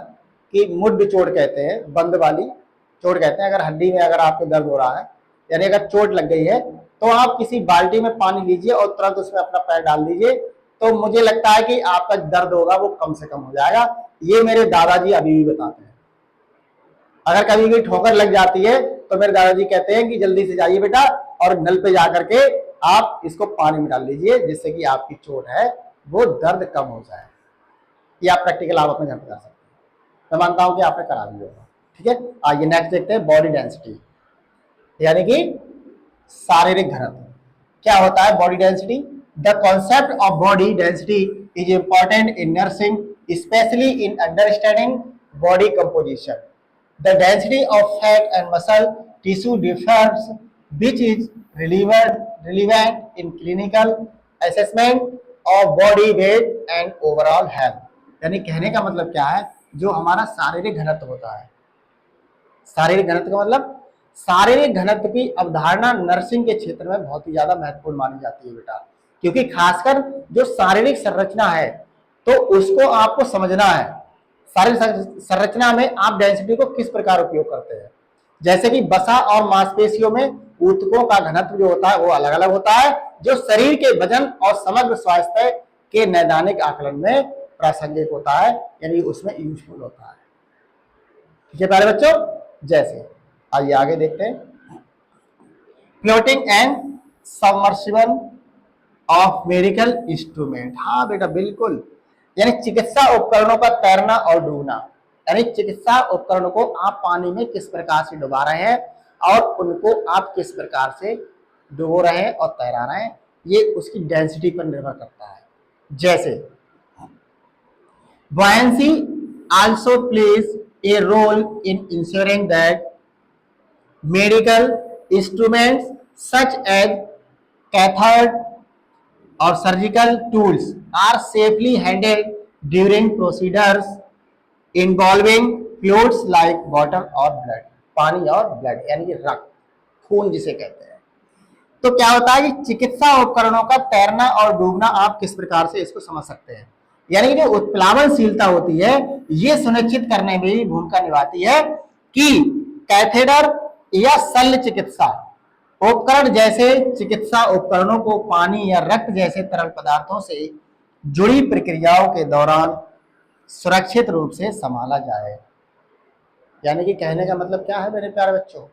कि मुड्ड चोट कहते हैं, बंद वाली चोट कहते हैं, अगर हड्डी में अगर आपको दर्द हो रहा है, यानी अगर चोट लग गई है, तो आप किसी बाल्टी में पानी लीजिए और तुरंत उसमें अपना पैर डाल दीजिए, तो मुझे लगता है कि आपका दर्द होगा वो कम से कम हो जाएगा। ये मेरे दादाजी अभी भी बताते हैं। अगर कभी भी ठोकर लग जाती है तो मेरे दादाजी कहते हैं कि जल्दी से जाइए बेटा और नल पे जाकर के आप इसको पानी में डाल लीजिए, जिससे कि आपकी चोट है वो दर्द कम हो जाए। ये आप प्रैक्टिकल आप अपने घर पे कर सकते हैं, मैं मानता हूं कि आपने करा दिया होगा। ठीक है, आइए नेक्स्ट देखते हैं बॉडी डेंसिटी, यानी कि शारीरिक घनत्व। क्या होता है body density? The concept of body density is important in nursing, specially in understanding body composition. The density of fat and muscle tissue differs, which is relevant in clinical assessment of body weight and overall health। यानी कहने का मतलब क्या है, जो हमारा शारीरिक घनत्व होता है, शारीरिक घनत्व का मतलब, शारीरिक घनत्व की अवधारणा नर्सिंग के क्षेत्र में बहुत ही ज्यादा महत्वपूर्ण मानी जाती है बेटा, क्योंकि खासकर जो शारीरिक संरचना है तो उसको आपको समझना है। शारीरिक संरचना में आप डेंसिटी को किस प्रकार उपयोग करते हैं, जैसे कि वसा और मांसपेशियों में ऊतकों का घनत्व जो होता है वो अलग अलग होता है, जो शरीर के वजन और समग्र स्वास्थ्य के नैदानिक आकलन में प्रासंगिक होता है, यानी उसमें यूजफुल होता है। ठीक है प्यारे बच्चों, जैसे आइए आगे देखते हैं, floating and submersible of medical instrument. हाँ बेटा बिल्कुल, यानी चिकित्सा उपकरणों का तैरना और डूबना, यानी चिकित्सा उपकरणों को आप पानी में किस प्रकार से डुबा रहे हैं और उनको आप किस प्रकार से डुबो रहे हैं और तैरा रहे हैं, ये उसकी डेंसिटी पर निर्भर करता है। जैसे buoyancy also plays a role in ensuring that medical instruments such as catheter or surgical tools are safely handled during procedures involving fluids like water or blood, पानी और ब्लड यानी कि रक्त, खून जिसे कहते हैं। तो क्या होता है कि चिकित्सा उपकरणों का तैरना और डूबना आप किस प्रकार से इसको समझ सकते हैं, यानी कि उत्प्लावनशीलता होती है, ये सुनिश्चित करने में भी भूमिका निभाती है कि कैथेटर या शल्य चिकित्सा उपकरण जैसे चिकित्सा उपकरणों को पानी या रक्त जैसे तरल पदार्थों से जुड़ी प्रक्रियाओं के दौरान सुरक्षित रूप से संभाला जाए। यानी कि कहने का मतलब क्या है मेरे प्यारे बच्चों,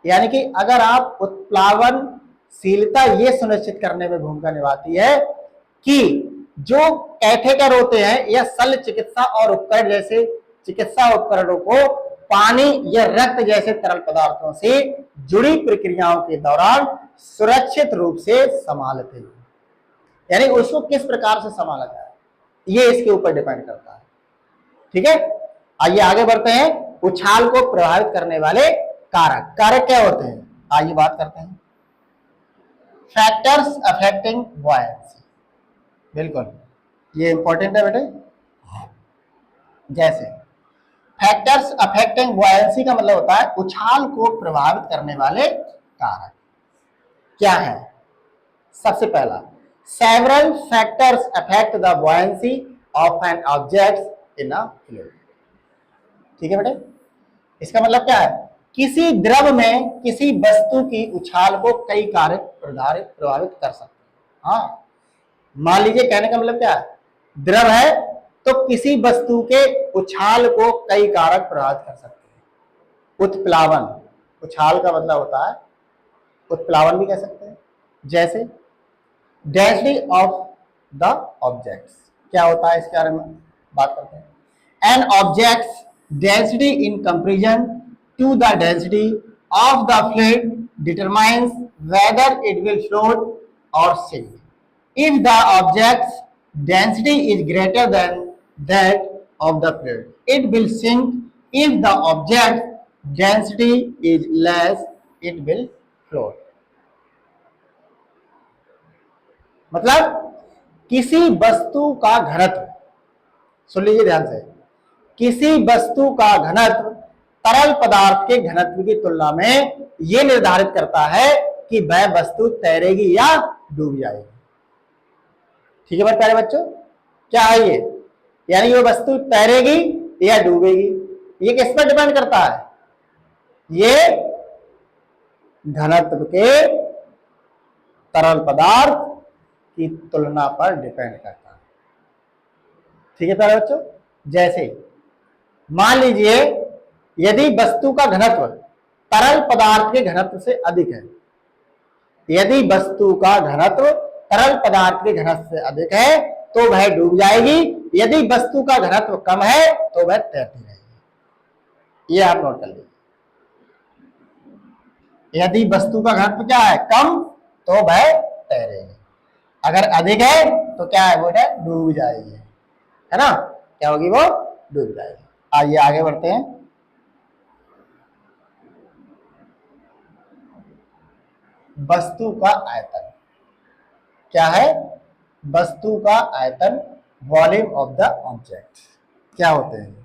यानी कि अगर आप उत्प्लावनशीलता ये सुनिश्चित करने में भूमिका निभाती है कि जो कैथेटर होते हैं या शल्य चिकित्सा और उपकरण जैसे चिकित्सा उपकरणों को पानी या रक्त जैसे तरल पदार्थों से जुड़ी प्रक्रियाओं के दौरान सुरक्षित रूप से संभालते हैं, यानी उसको किस प्रकार से संभाला जाए ये इसके ऊपर डिपेंड करता है। ठीक है, आइए आगे बढ़ते हैं। उछाल को प्रभावित करने वाले कारक, कारक क्या होते हैं आइए बात करते हैं। फैक्टर्स अफेक्टिंग बुओयंसी, बिल्कुल ये इंपॉर्टेंट है बेटे। जैसे फैक्टर्स अफेक्टिंग बुओयंसी का मतलब होता है उछाल को प्रभावित करने वाले कारक क्या है। सबसे पहला, several factors affect the buoyancy of an object in a fluid. ठीक है बेटे, इसका मतलब क्या है, किसी द्रव में किसी वस्तु की उछाल को कई कारक प्रभावित कर सकते हैं। हाँ, मान लीजिए कहने का मतलब क्या है, द्रव है तो किसी वस्तु के उछाल को कई कारक प्रभावित कर सकते हैं। उत्प्लावन, उछाल का मतलब होता है उत्प्लावन भी कह सकते हैं। जैसे डेंसिटी ऑफ द ऑब्जेक्ट्स, क्या होता है इसके बारे में बात करते हैं। An objects density in comparison to the density of the fluid determines whether it will float or sink. If the object's density is greater than that of the fluid, it will sink. If the object's density is less, it will float. मतलब किसी वस्तु का घनत्व, सुन लीजिए ध्यान से, किसी वस्तु का घनत्व तरल पदार्थ के घनत्व की तुलना में यह निर्धारित करता है कि वह वस्तु तैरेगी या डूब जाएगी। ठीक है प्यारे बच्चों, क्या है ये, यानी वो वस्तु तैरेगी या डूबेगी, ये किस पर डिपेंड करता है, ये घनत्व के तरल पदार्थ की तुलना पर डिपेंड करता है। ठीक है प्यारे बच्चों, जैसे मान लीजिए यदि वस्तु का घनत्व तरल पदार्थ के घनत्व से अधिक है, यदि वस्तु का घनत्व तरल पदार्थ के घनत्व से अधिक है तो वह डूब जाएगी, यदि वस्तु का घनत्व कम है तो वह तैरती रहेगी। ये आप नोट कर लीजिए, यदि वस्तु का घनत्व क्या है, कम, तो वह तैरेगी, अगर अधिक है तो क्या है, वो डूब जाएगी, है ना, क्या होगी, वो डूब जाएगी। आइए आगे बढ़ते हैं। वस्तु का आयतन क्या है, वस्तु का आयतन, वॉल्यूम ऑफ द ऑब्जेक्ट क्या होते हैं,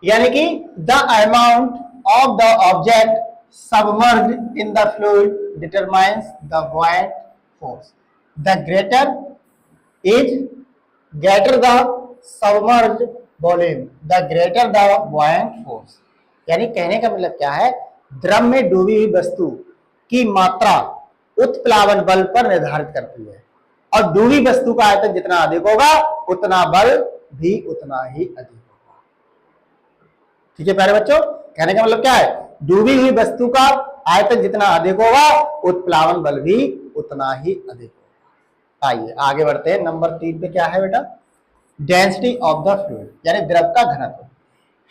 यानी कि the amount of the object submerged in the fluid determines the buoyant force. The greater the submerged volume the greater the buoyant force. यानी कहने का मतलब क्या है, द्रव में डूबी हुई वस्तु की मात्रा उत्प्लावन बल पर निर्धारित करती है, और डूबी वस्तु का आयतन जितना अधिक होगा उतना बल भी उतना ही अधिक होगा। ठीक है प्यारे बच्चों, कहने का मतलब क्या है, डूबी हुई वस्तु का आयतन जितना अधिक होगा उत्प्लावन बल भी उतना ही अधिक होगा। आइए आगे बढ़ते हैं। नंबर 3 पे क्या है बेटा, डेंसिटी ऑफ द फ्लूइड, यानी द्रव का घनत्व।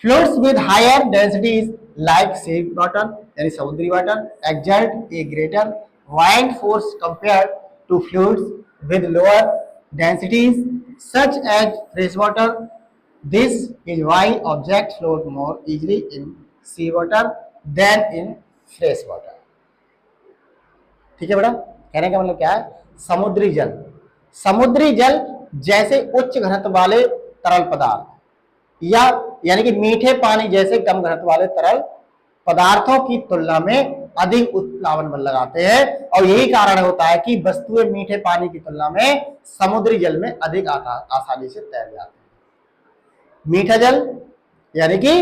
Fluids with higher densities like sea water यानी समुद्री water exert a greater buoyant force compared to fluids with lower densities such as fresh water. This is why objects float more easily in sea water than in fresh water. ठीक है बेटा, कहने का मतलब क्या है, समुद्री जल, समुद्री जल जैसे उच्च घनत्व वाले तरल पदार्थ या यानी कि मीठे पानी जैसे कम घनत्व वाले तरल पदार्थों की तुलना में अधिक उत्प्लावन बल लगाते हैं, और यही कारण होता है कि वस्तुएं मीठे पानी की तुलना में समुद्री जल में अधिक आसानी से तैर जाते हैं। मीठा जल यानी कि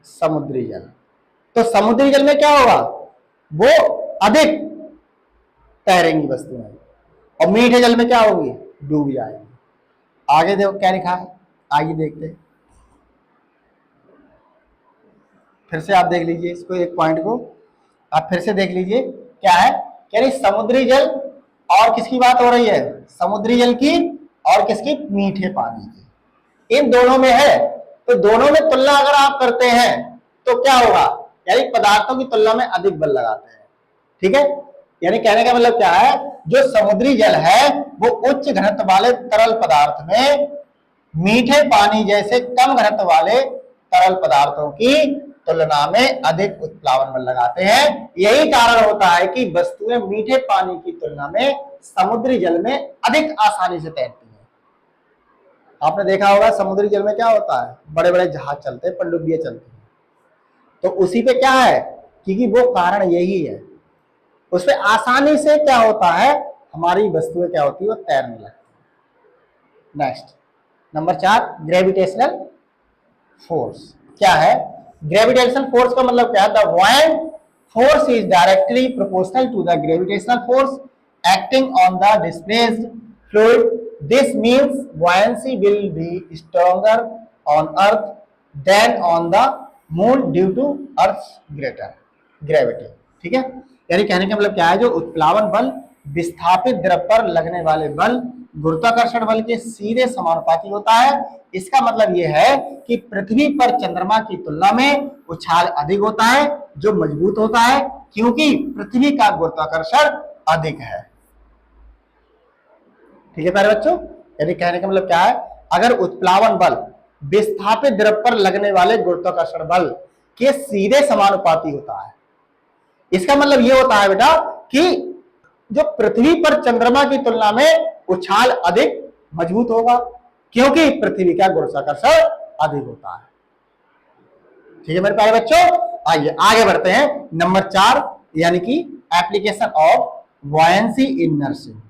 समुद्री जल, तो समुद्री जल में क्या होगा, वो अधिक तैरेंगी वस्तुएं, और मीठे जल में क्या होगी, डूब जाएंगी। आगे देखो क्या लिखा है, आइए देखते हैं। फिर से आप देख लीजिए इसको, एक पॉइंट को आप फिर से देख लीजिए क्या है, यानी समुद्री जल और किसकी बात हो रही है, समुद्री जल की और किसकी, मीठे पानी की, इन दोनों में है। तो दोनों में तुलना अगर आप करते हैं तो क्या होगा, यानी पदार्थों की तुलना में अधिक बल लगाते हैं। ठीक है, यानी कहने का मतलब क्या है, जो समुद्री जल है वो उच्च घनत्व वाले तरल पदार्थ में मीठे पानी जैसे कम घनत्व वाले तरल पदार्थों की तुलना में अधिक उत्प्लावन बल लगाते हैं। यही कारण होता है कि वस्तुएं मीठे पानी की तुलना में समुद्री जल में अधिक आसानी से तैरती हैं। आपने देखा होगा समुद्री जल में क्या होता है, बड़े बड़े जहाज चलते हैं, पनडुब्बियां चलती हैं, तो उसी पे क्या है, क्योंकि वो कारण यही है, उसपे आसानी से क्या होता है, हमारी वस्तुएं क्या होती है, वो तैरने लगती है। नेक्स्ट नंबर 4, ग्रेविटेशनल फोर्स क्या है। ग्रेविटेशनल फोर्स का मतलब क्या है, the buoyant force is directly proportional to the gravitational force acting on the displaced fluid. This means buoyancy will be stronger on earth than on the moon due to earth's greater gravity. ठीक है, यानी कहने का मतलब क्या है, जो उत्प्लावन बल विस्थापित द्रव पर लगने वाले बल गुरुत्वाकर्षण बल के सीधे समानुपाती होता है। इसका मतलब यह है कि पृथ्वी पर चंद्रमा की तुलना में उछाल अधिक होता है, जो मजबूत होता है, क्योंकि पृथ्वी का गुरुत्वाकर्षण अधिक है। ठीक है प्यारे बच्चों, यानी कहने का मतलब क्या है, अगर उत्प्लावन बल विस्थापित द्रव पर लगने वाले गुरुत्वाकर्षण बल के सीधे समानुपाती होता है, इसका मतलब यह होता है बेटा कि जो पृथ्वी पर चंद्रमा की तुलना में उछाल अधिक मजबूत होगा, क्योंकि पृथ्वी का गुरुत्वाकर्षण अधिक होता है। ठीक है मेरे प्यारे बच्चों, आइए आगे बढ़ते हैं। नंबर 4 यानी कि एप्लीकेशन ऑफ बुओयेंसी इन नर्सिंग,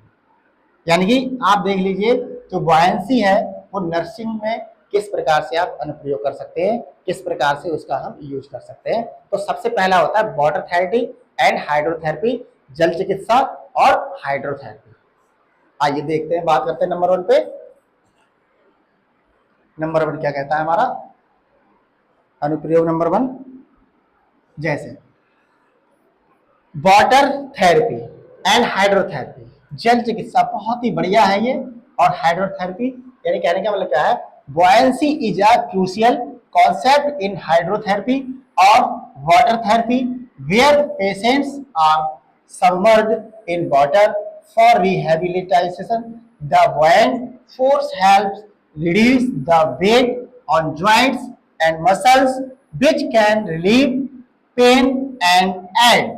यानी कि आप देख लीजिए जो बुओयेंसी है वो नर्सिंग में किस प्रकार से आप अनुप्रयोग कर सकते हैं, किस प्रकार से उसका हम यूज कर सकते हैं। तो सबसे पहला होता है वाटर थेरेपी एंड हाइड्रोथेरेपी, जल चिकित्सा और हाइड्रोथेरेपी। आइए देखते हैं, बात करते हैं नंबर 1 पे। नंबर 1 क्या कहता है हमारा अनुप्रयोग नंबर 1, जैसे वाटर थेरेपी एंड हाइड्रोथेरेपी, जल चिकित्सा बहुत ही बढ़िया है ये, और हाइड्रोथेरेपी यानी कहने का मतलब क्या है, buoyancy is a crucial concept in hydrotherapy or water therapy where patients are submerged in water for rehabilitation. The buoyant force helps reduce the weight on joints and muscles, which can relieve pain and aid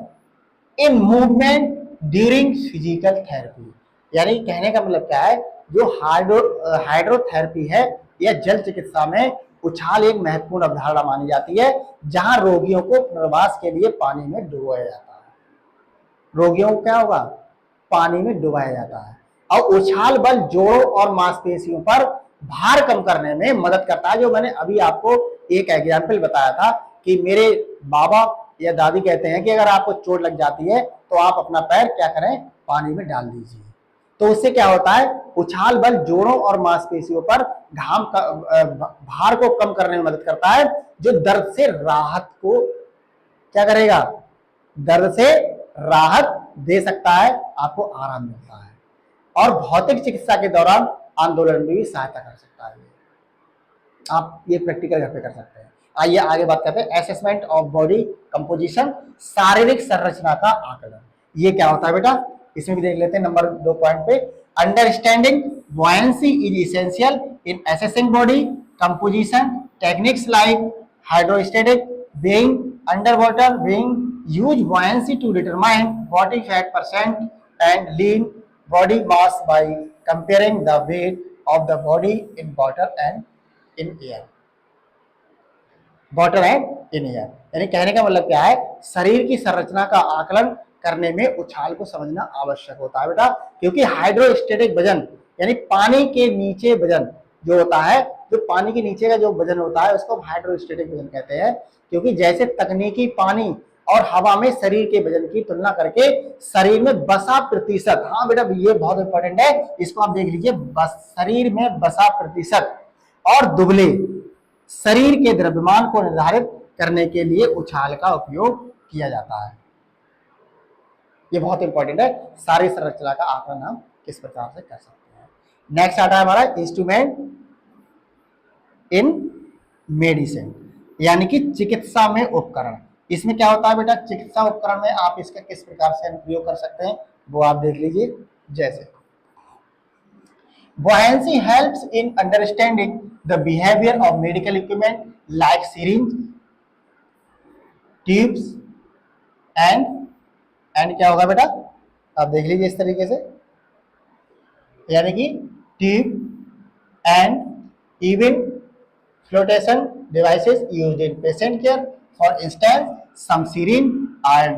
in movement during physical therapy. यानी कहने का मतलब क्या है, जो हाइड्रोथेरेपी है या जल चिकित्सा में उछाल एक महत्वपूर्ण अवधारणा मानी जाती है, जहां रोगियों को पुनर्वास के लिए पानी में डुबोया जाता है। रोगियों को क्या होगा, पानी में डुबाया जाता है, और उछाल बल जोड़ों और मांसपेशियों पर भार कम करने में मदद करता है। जो मैंने अभी आपको एक एग्जाम्पल बताया था कि मेरे बाबा या दादी कहते हैं कि अगर आपको चोट लग जाती है तो आप अपना पैर क्या करें, पानी में डाल दीजिए। तो उससे क्या होता है, उछाल बल जोड़ों और मांसपेशियों पर भार को कम करने में मदद करता है, जो दर्द से राहत को क्या करेगा, दर्द से राहत दे सकता है, आपको आराम मिलता है और भौतिक चिकित्सा के दौरान आंदोलन में भी सहायता कर सकता है। आप ये प्रैक्टिकल घर पे कर सकते हैं। आइए आगे बात करते हैं असेसमेंट ऑफ बॉडी कंपोजिशन, शारीरिक संरचना का आकलन। ये क्या होता है बेटा, इसमें भी देख लेते हैं नंबर 2 पॉइंट पे। Understanding buoyancy is essential in assessing body composition. Techniques like hydrostatic weighing, underwater weighing use buoyancy to determine body fat percent and lean body mass by comparing the weight of the body in water and in air. Water and in air, यानी कहने का मतलब क्या है, शरीर की संरचना का आकलन करने में उछाल को समझना आवश्यक होता है बेटा, क्योंकि हाइड्रोस्टेटिक वजन यानी पानी के नीचे वजन जो होता है, जो पानी के नीचे का जो वजन होता है उसको हाइड्रोस्टेटिक वजन कहते हैं, क्योंकि जैसे तकनीकी पानी और हवा में शरीर के वजन की तुलना करके शरीर में बसा प्रतिशत, हाँ बेटा ये बहुत इंपॉर्टेंट है, इसको आप देख लीजिए, शरीर में बसा प्रतिशत और दुबले शरीर के द्रव्यमान को निर्धारित करने के लिए उछाल का उपयोग किया जाता है। ये बहुत इंपॉर्टेंट है, सारी संरचना का आकलन हम किस प्रकार से कर सकते हैं। नेक्स्ट आता है हमारा इंस्ट्रूमेंट इन मेडिसिन, यानी कि चिकित्सा में उपकरण। इसमें क्या होता है बेटा, चिकित्सा उपकरण में आप इसका किस प्रकार से उपयोग कर सकते हैं वो आप देख लीजिए। जैसे buoyancy helps in understanding the behavior of medical equipment like syringe, tubes and क्या होगा बेटा, आप देख लीजिए इस तरीके से, यानी कि tube and even flotation devices used in patient care. For instance, some syringe are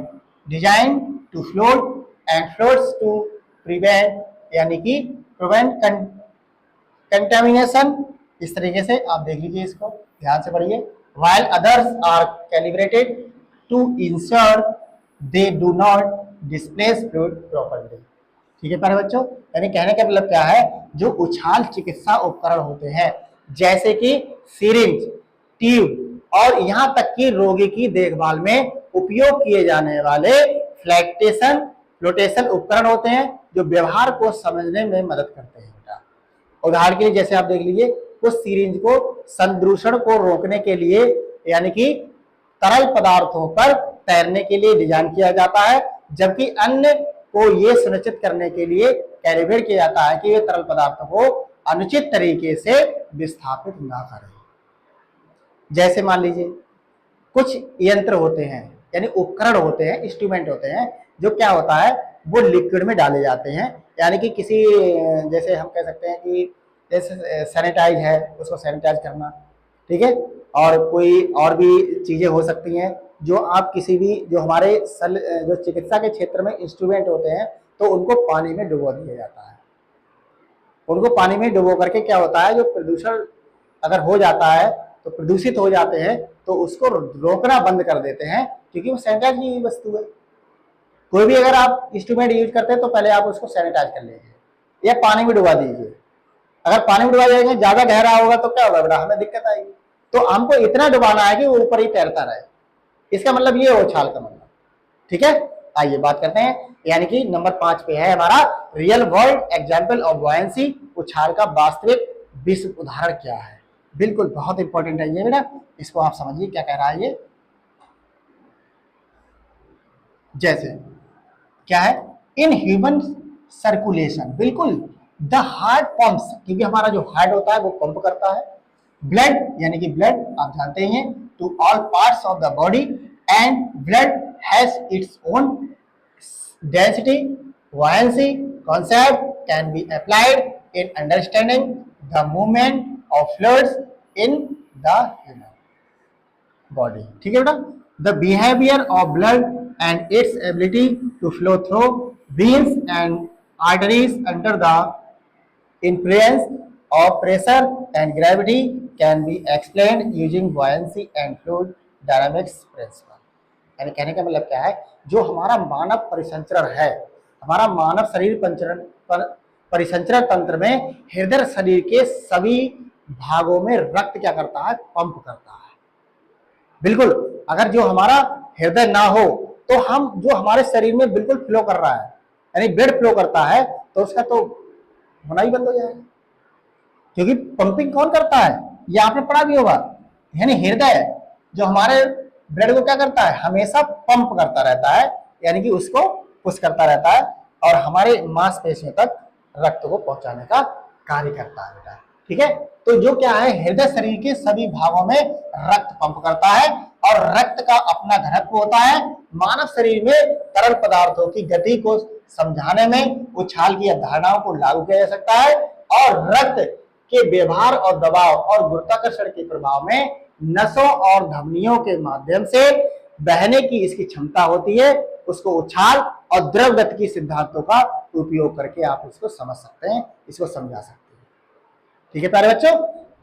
designed to float and floats to prevent, यानी कि prevent contamination। इस तरीके से आप देख लीजिए, इसको ध्यान से पढ़िए। While others are calibrated to ensure they do not displace fluid properly। ठीक है प्यारे बच्चों, यानी कहने का मतलब क्या है, जो उछाल चिकित्सा उपकरण होते हैं जैसे कि सिरिंज, ट्यूब और यहां तक कि रोगी की देखभाल में उपयोग किए जाने वाले फ्लोटेशन उपकरण होते हैं, जो व्यवहार को समझने में मदद करते हैं बेटा। उदाहरण के लिए जैसे आप देख लीजिए, कुछ सिरिंज को संदूषण को रोकने के लिए यानी कि तरल पदार्थों पर तैरने के लिए डिजाइन किया जाता है, जबकि अन्य को यह सुनिश्चित करने के लिए कैलिब्रेट किया जाता है कि वे तरल पदार्थों को अनुचित तरीके से विस्थापित ना करें। जैसे मान लीजिए कुछ यंत्र होते हैं यानी उपकरण होते हैं, इंस्ट्रूमेंट होते हैं, जो क्या होता है वो लिक्विड में डाले जाते हैं, यानी कि किसी, जैसे हम कह सकते हैं कि जैसे सैनिटाइज है, उसको सैनिटाइज करना, ठीक है, और कोई और भी चीजें हो सकती हैं जो आप किसी भी, जो हमारे जो चिकित्सा के क्षेत्र में इंस्ट्रूमेंट होते हैं तो उनको पानी में डुबो दिया जाता है। उनको पानी में डुबो करके क्या होता है, जो प्रदूषण अगर हो जाता है तो प्रदूषित हो जाते हैं तो उसको रोकना बंद कर देते हैं, क्योंकि वो सैनिटाइज की वस्तु है। कोई भी अगर आप इंस्ट्रूमेंट यूज करते हैं तो पहले आप उसको सैनिटाइज कर लीजिए या पानी में डुबा दीजिए। अगर पानी में डुबा जाएंगे, ज्यादा गहरा होगा तो क्या होगा बेटा, हमें दिक्कत आएगी। तो हमको इतना डुबाना है कि वो ऊपर ही तैरता रहे, इसका मतलब ये है उछाल का मतलब। ठीक है, आइए बात करते हैं, यानी कि नंबर 5 पे है हमारा रियल वर्ल्ड एग्जाम्पल ऑफ बुओयेंसी, उछाल का वास्तविक विश्व उदाहरण क्या है। बिल्कुल बहुत इंपॉर्टेंट है ये बेटा, इसको आप समझिए क्या कह रहा है ये। जैसे क्या है, इन ह्यूमन सर्कुलेशन, बिल्कुल द हार्ट पंप्स, क्योंकि हमारा जो हार्ट होता है वो पंप करता है ब्लड, यानी कि ब्लड आप जानते ही हैं, to all parts of the body and blood has its own density. buoyancy concept can be applied in understanding the movement of fluids in the human body। ठीक है बेटा, the behavior of blood and its ability to flow through veins and arteries under the influence of pressure and gravity can be explained using buoyancy and fluid dynamics principle। यानी कहने का मतलब क्या है, जो हमारा मानव परिसंचरण है, हमारा मानव शरीर परिसंचरण तंत्र में हृदय शरीर के सभी भागों में रक्त क्या करता है, पंप करता है। बिल्कुल, अगर जो हमारा हृदय ना हो तो हम जो हमारे शरीर में बिल्कुल फ्लो कर रहा है, यानी ब्लड फ्लो करता है, तो उसका तो होना ही बंद हो जाएगा। क्योंकि पंपिंग कौन करता है, ये आपने पढ़ा भी होगा, यानी हृदय जो हमारे ब्लड को क्या करता है, हमेशा पंप करता रहता है, यानी कि उसको पुश करता रहता है और हमारे मांसपेशियों तक रक्त को पहुंचाने का कार्य करता है बेटा। ठीक है, तो जो क्या है, हृदय शरीर के सभी भागों में रक्त पंप करता है और रक्त का अपना घनत्व होता है। मानव शरीर में तरल पदार्थों की गति को समझाने में उछाल की अवधारणाओं को लागू किया जा सकता है और रक्त के व्यवहार और दबाव और गुरुत्वाकर्षण के प्रभाव में नसों और धमनियों के माध्यम से बहने की इसकी क्षमता होती है। उसको उछाल और द्रव गति की सिद्धांतों का उपयोग करके आप इसको समझ सकते हैं, इसको समझा सकते हैं। ठीक है प्यारे बच्चों,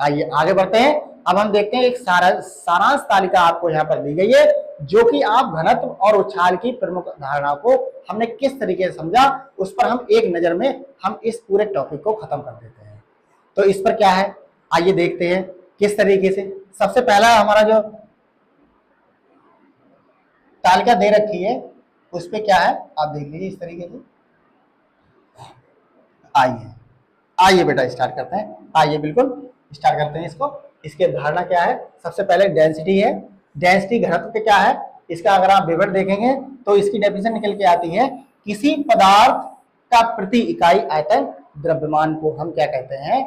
आइए आगे बढ़ते हैं। अब हम देखते हैं एक सारांश तालिका आपको यहाँ पर दी गई है, जो कि आप घनत्व और उछाल की प्रमुख धारणा को हमने किस तरीके से समझा, उस पर हम एक नजर में हम इस पूरे टॉपिक को खत्म कर देते हैं। तो इस पर क्या है, आइए देखते हैं किस तरीके से। सबसे पहला हमारा जो तालिका दे रखी है उस पे क्या है, आप देख लीजिए इस तरीके से। आइए बेटा स्टार्ट करते हैं, आइए बिल्कुल स्टार्ट करते हैं इसको। इसकी धारणा क्या है, सबसे पहले डेंसिटी है। डेंसिटी घनत्व के क्या है, इसका अगर आप विवरण देखेंगे तो इसकी डेफिनेशन निकल के आती है, किसी पदार्थ का प्रति इकाई आयतन द्रव्यमान को हम क्या कहते हैं,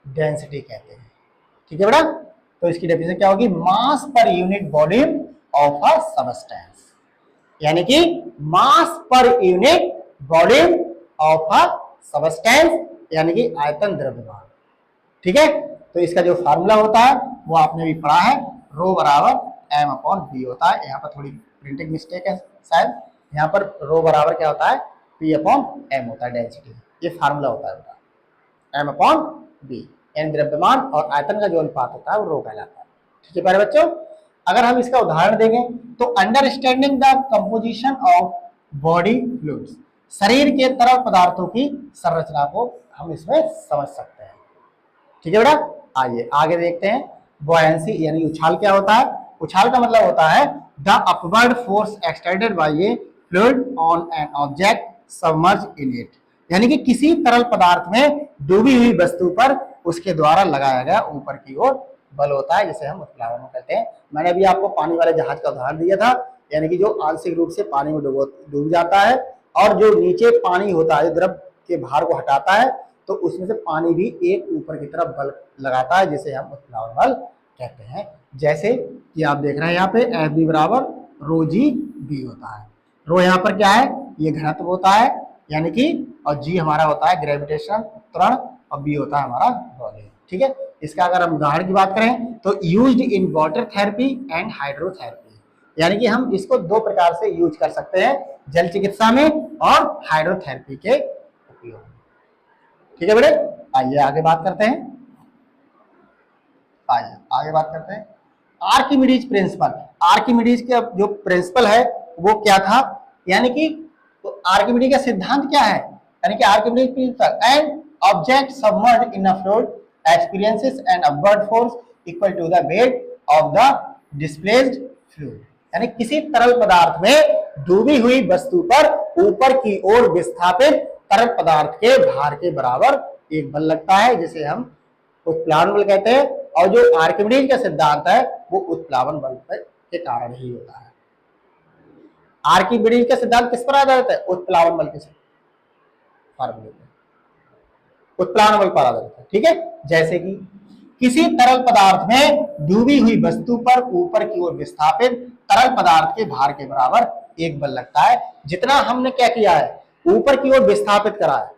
डेंसिटी कहते हैं। ठीक है बेटा, तो इसकी डेफिनेशन क्या होगी, mass per unit volume of a substance, यानी कि mass per unit volume of a substance, यानी कि आयतन द्रव्यमान। ठीक है, तो इसका जो फार्मूला होता है वो आपने भी पढ़ा है, रो बराबर m अपॉन v होता है। यहाँ पर थोड़ी प्रिंटिंग मिस्टेक है शायद, यहाँ पर रो बराबर क्या होता है, p अपॉन m होता है डेंसिटी, ये फार्मूला होता है m अपॉन v, यानी द्रव्यमान और आयतन का जो अनुपात होता है वो रो कहलाता है। ठीक है प्यारे बच्चों, अगर हम इसका उदाहरण देखें तो understanding the composition of body fluids, शरीर के तरल पदार्थों की संरचना को हम इसमें समझ सकते हैं। ठीक है बेटा, आइए आगे देखते हैं। बॉयंसी यानी उछाल क्या होता है, उछाल का मतलब होता है the upward force exerted by A fluid on an object submerged in it, यानी कि किसी तरल पदार्थ में डूबी हुई वस्तु पर उसके द्वारा लगाया गया ऊपर की ओर बल होता है, जिसे हम उत्प्लावन कहते हैं। मैंने अभी आपको पानी वाले जहाज का उदाहरण दिया था, यानी कि जो आंशिक रूप से पानी में डूब जाता है और जो नीचे पानी होता है, द्रव के भार को हटाता है, तो उसमें से पानी भी एक ऊपर की तरफ बल लगाता है, जिसे हम उत्प्लावन बल कहते हैं। जैसे कि आप देख रहे हैं यहाँ पे एफ बी बराबर रो जी बी होता है। रो यहाँ पर क्या है, ये घनत्व होता है, यानी कि, और जी हमारा होता है ग्रेविटेशन त्वरण, और बी होता है हमारा वॉल्यूम। ठीक है, इसका अगर हम उदाहरण की बात करें तो used in water therapy and hydrotherapy, यानी कि हम इसको दो प्रकार से यूज कर सकते हैं, जल चिकित्सा में और हाइड्रोथेरेपी के उपयोग। ठीक है बेटे, आइए आगे बात करते हैं। आइए आगे बात करते हैं आर्किमिडीज प्रिंसिपल। आर्किमिडीज का जो प्रिंसिपल है वो क्या था, यानी कि तो आर्किमिडीज का सिद्धांत क्या है, यानी कि Archimedes principal, and object submerged in a fluid experiences an upward force equal to the weight of the displaced fluid, यानी किसी तरल पदार्थ में डूबी हुई वस्तु पर ऊपर की ओर विस्थापित तरल पदार्थ के भार के बराबर एक बल लगता है, जिसे हम उत्प्लावन बल कहते हैं। और जो आर्किमिडीज का सिद्धांत है वो उत्प्लावन बल के कारण ही होता है। आर्किमिडीज का सिद्धांत किस पर आधारित है, उत्प्लावन बल के फार्मूले पर, उत्प्लावन बल पर आधारित है। ठीक है, जैसे कि किसी तरल पदार्थ में डूबी हुई वस्तु पर ऊपर की ओर विस्थापित तरल पदार्थ के भार के बराबर एक बल लगता है, जितना हमने क्या किया है, ऊपर की ओर विस्थापित करा है।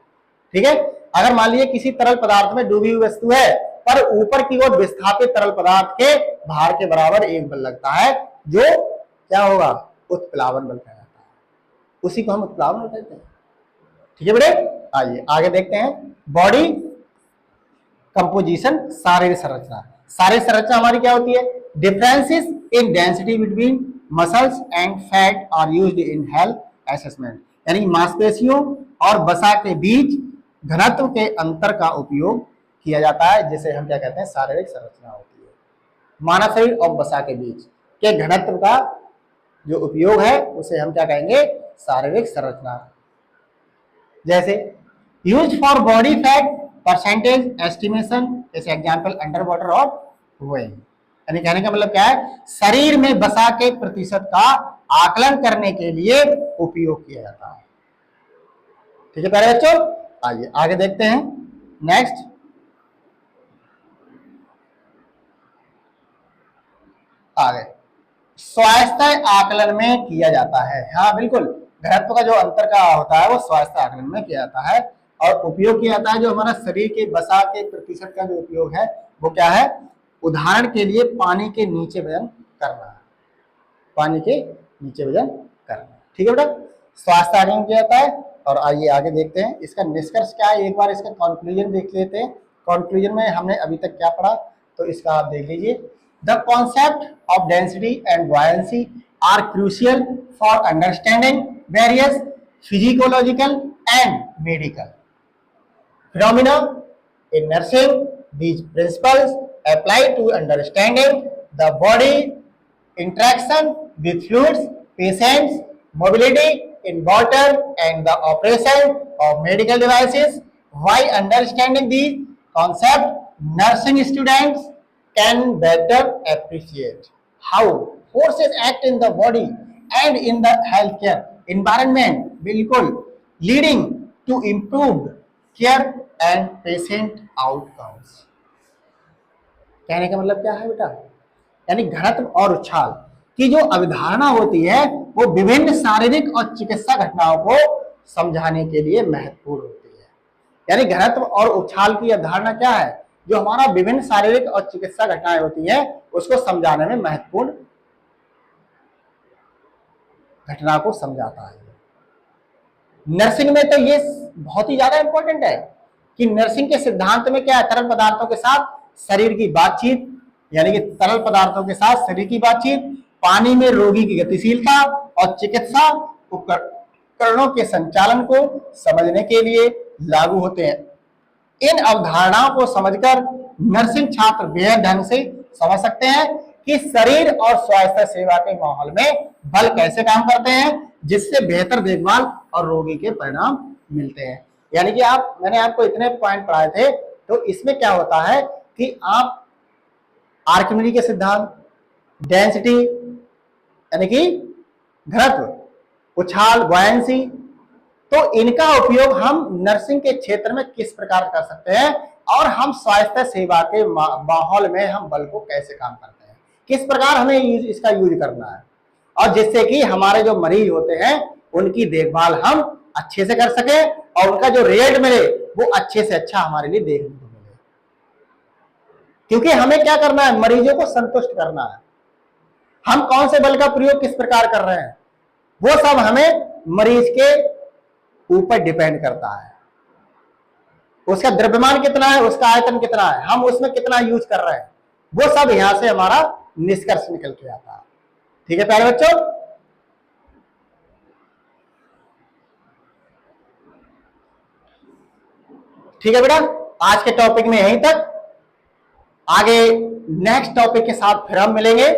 ठीक है, अगर मान लीजिए किसी तरल पदार्थ में डूबी हुई वस्तु है पर ऊपर की ओर विस्थापित तरल पदार्थ के भार के बराबर एक बल लगता है, जो क्या होगा, उत्प्लावन बल कहलाता है, उसी को हम उत्प्लावन बल कहते हैं। ठीक है बेटे, आइए आगे देखते हैं। बॉडी कंपोजिशन, शारीरिक संरचना। शारीरिक संरचना हमारी क्या होती है, differences in density between muscles and fat are used in health assessment, यानी मांसपेशियों और वसा के बीच घनत्व के अंतर का उपयोग किया जाता है, जिसे हम क्या कहते हैं, शारीरिक संरचना होती है। मानव शरीर और वसा के बीच के घनत्व का जो उपयोग है उसे हम क्या कहेंगे, शारीरिक संरचना। जैसे use for body fat percentage estimation, जैसे एग्जांपल अंडर वाटर और वेइंग, यानी कहने का मतलब क्या है, शरीर में वसा के प्रतिशत का आकलन करने के लिए उपयोग किया जाता है। ठीक है प्यारे बच्चों, आइए आगे देखते हैं। नेक्स्ट, आगे स्वास्थ्य आकलन में किया जाता है। हाँ बिल्कुल, घनत्व का जो अंतर का होता है वो स्वास्थ्य आकलन में किया जाता है और उपयोग किया जाता है। जो हमारा शरीर के वसा के प्रतिशत का जो उपयोग है वो क्या है, उदाहरण के लिए पानी के नीचे वजन करना, पानी के नीचे वजन करना। ठीक है बेटा, स्वास्थ्य आकलन किया जाता है। और आइए आगे देखते हैं इसका निष्कर्ष क्या है, एक बार इसका कंक्लूजन देख लेते हैं। कंक्लूजन में हमने अभी तक क्या पढ़ा, तो इसका आप देख लीजिए। The concept of density and buoyancy are crucial for understanding various physiological and medical phenomena in nursing. These principles apply to understanding the body interaction with fluids, patients, mobility in water, and the operation of medical devices. While understanding these concepts, nursing students can better appreciate how forces act in the body and in the healthcare environment, बिल्कुल, leading to improved care and patient outcomes। कहने का मतलब क्या है बेटा, यानी घनत्व और उछाल की जो अवधारणा होती है वो विभिन्न शारीरिक और चिकित्सा घटनाओं को समझाने के लिए महत्वपूर्ण होती है। यानी घनत्व और उछाल की अवधारणा क्या है, जो हमारा विभिन्न शारीरिक और चिकित्सा घटनाएं होती हैं उसको समझाने में महत्वपूर्ण घटना को समझाता है। नर्सिंग में तो ये बहुत ही ज्यादा इंपॉर्टेंट है कि नर्सिंग के सिद्धांत में क्या है, तरल पदार्थों के साथ शरीर की बातचीत, यानी कि तरल पदार्थों के साथ शरीर की बातचीत, पानी में रोगी की गतिशीलता और चिकित्सा उपकरणों के संचालन को समझने के लिए लागू होते हैं। इन अवधारणाओं को समझकर नर्सिंग छात्र बेहद ढंग से समझ सकते हैं कि शरीर और स्वास्थ्य सेवा के माहौल में बल कैसे काम करते हैं, जिससे बेहतर देखभाल और रोगी के परिणाम मिलते हैं। यानी कि मैंने आपको इतने पॉइंट पढ़ाए थे, तो इसमें क्या होता है कि आप आर्किमिडीज के सिद्धांत, डेंसिटी यानी कि घनत्व, उछाल, बुयांसी, तो इनका उपयोग हम नर्सिंग के क्षेत्र में किस प्रकार कर सकते हैं और हम स्वास्थ्य सेवा के माहौल में हम बल को कैसे काम करते हैं, किस प्रकार हमें इसका यूज करना है, और जिससे कि हमारे जो मरीज होते हैं उनकी देखभाल हम अच्छे से कर सके और उनका जो रिजल्ट मिले वो अच्छे से अच्छा हमारे लिए देखने को मिले। क्योंकि हमें क्या करना है, मरीजों को संतुष्ट करना है। हम कौन से बल का प्रयोग किस प्रकार कर रहे हैं वो सब हमें मरीज के ऊपर डिपेंड करता है। उसका द्रव्यमान कितना है, उसका आयतन कितना है, हम उसमें कितना यूज कर रहे हैं, वो सब यहां से हमारा निष्कर्ष निकल के आता है। ठीक है प्यारे बच्चों, ठीक है बेटा, आज के टॉपिक में यहीं तक। आगे नेक्स्ट टॉपिक के साथ फिर हम मिलेंगे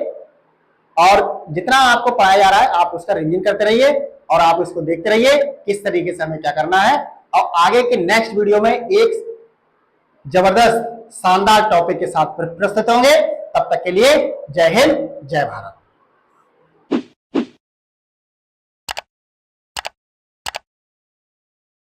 और जितना आपको पढ़ाया जा रहा है आप उसका रिवीजन करते रहिए और आप उसको देखते रहिए किस तरीके से हमें क्या करना है, और आगे के नेक्स्ट वीडियो में एक जबरदस्त शानदार टॉपिक के साथ प्रस्तुत होंगे। तब तक के लिए जय हिंद, जय भारत।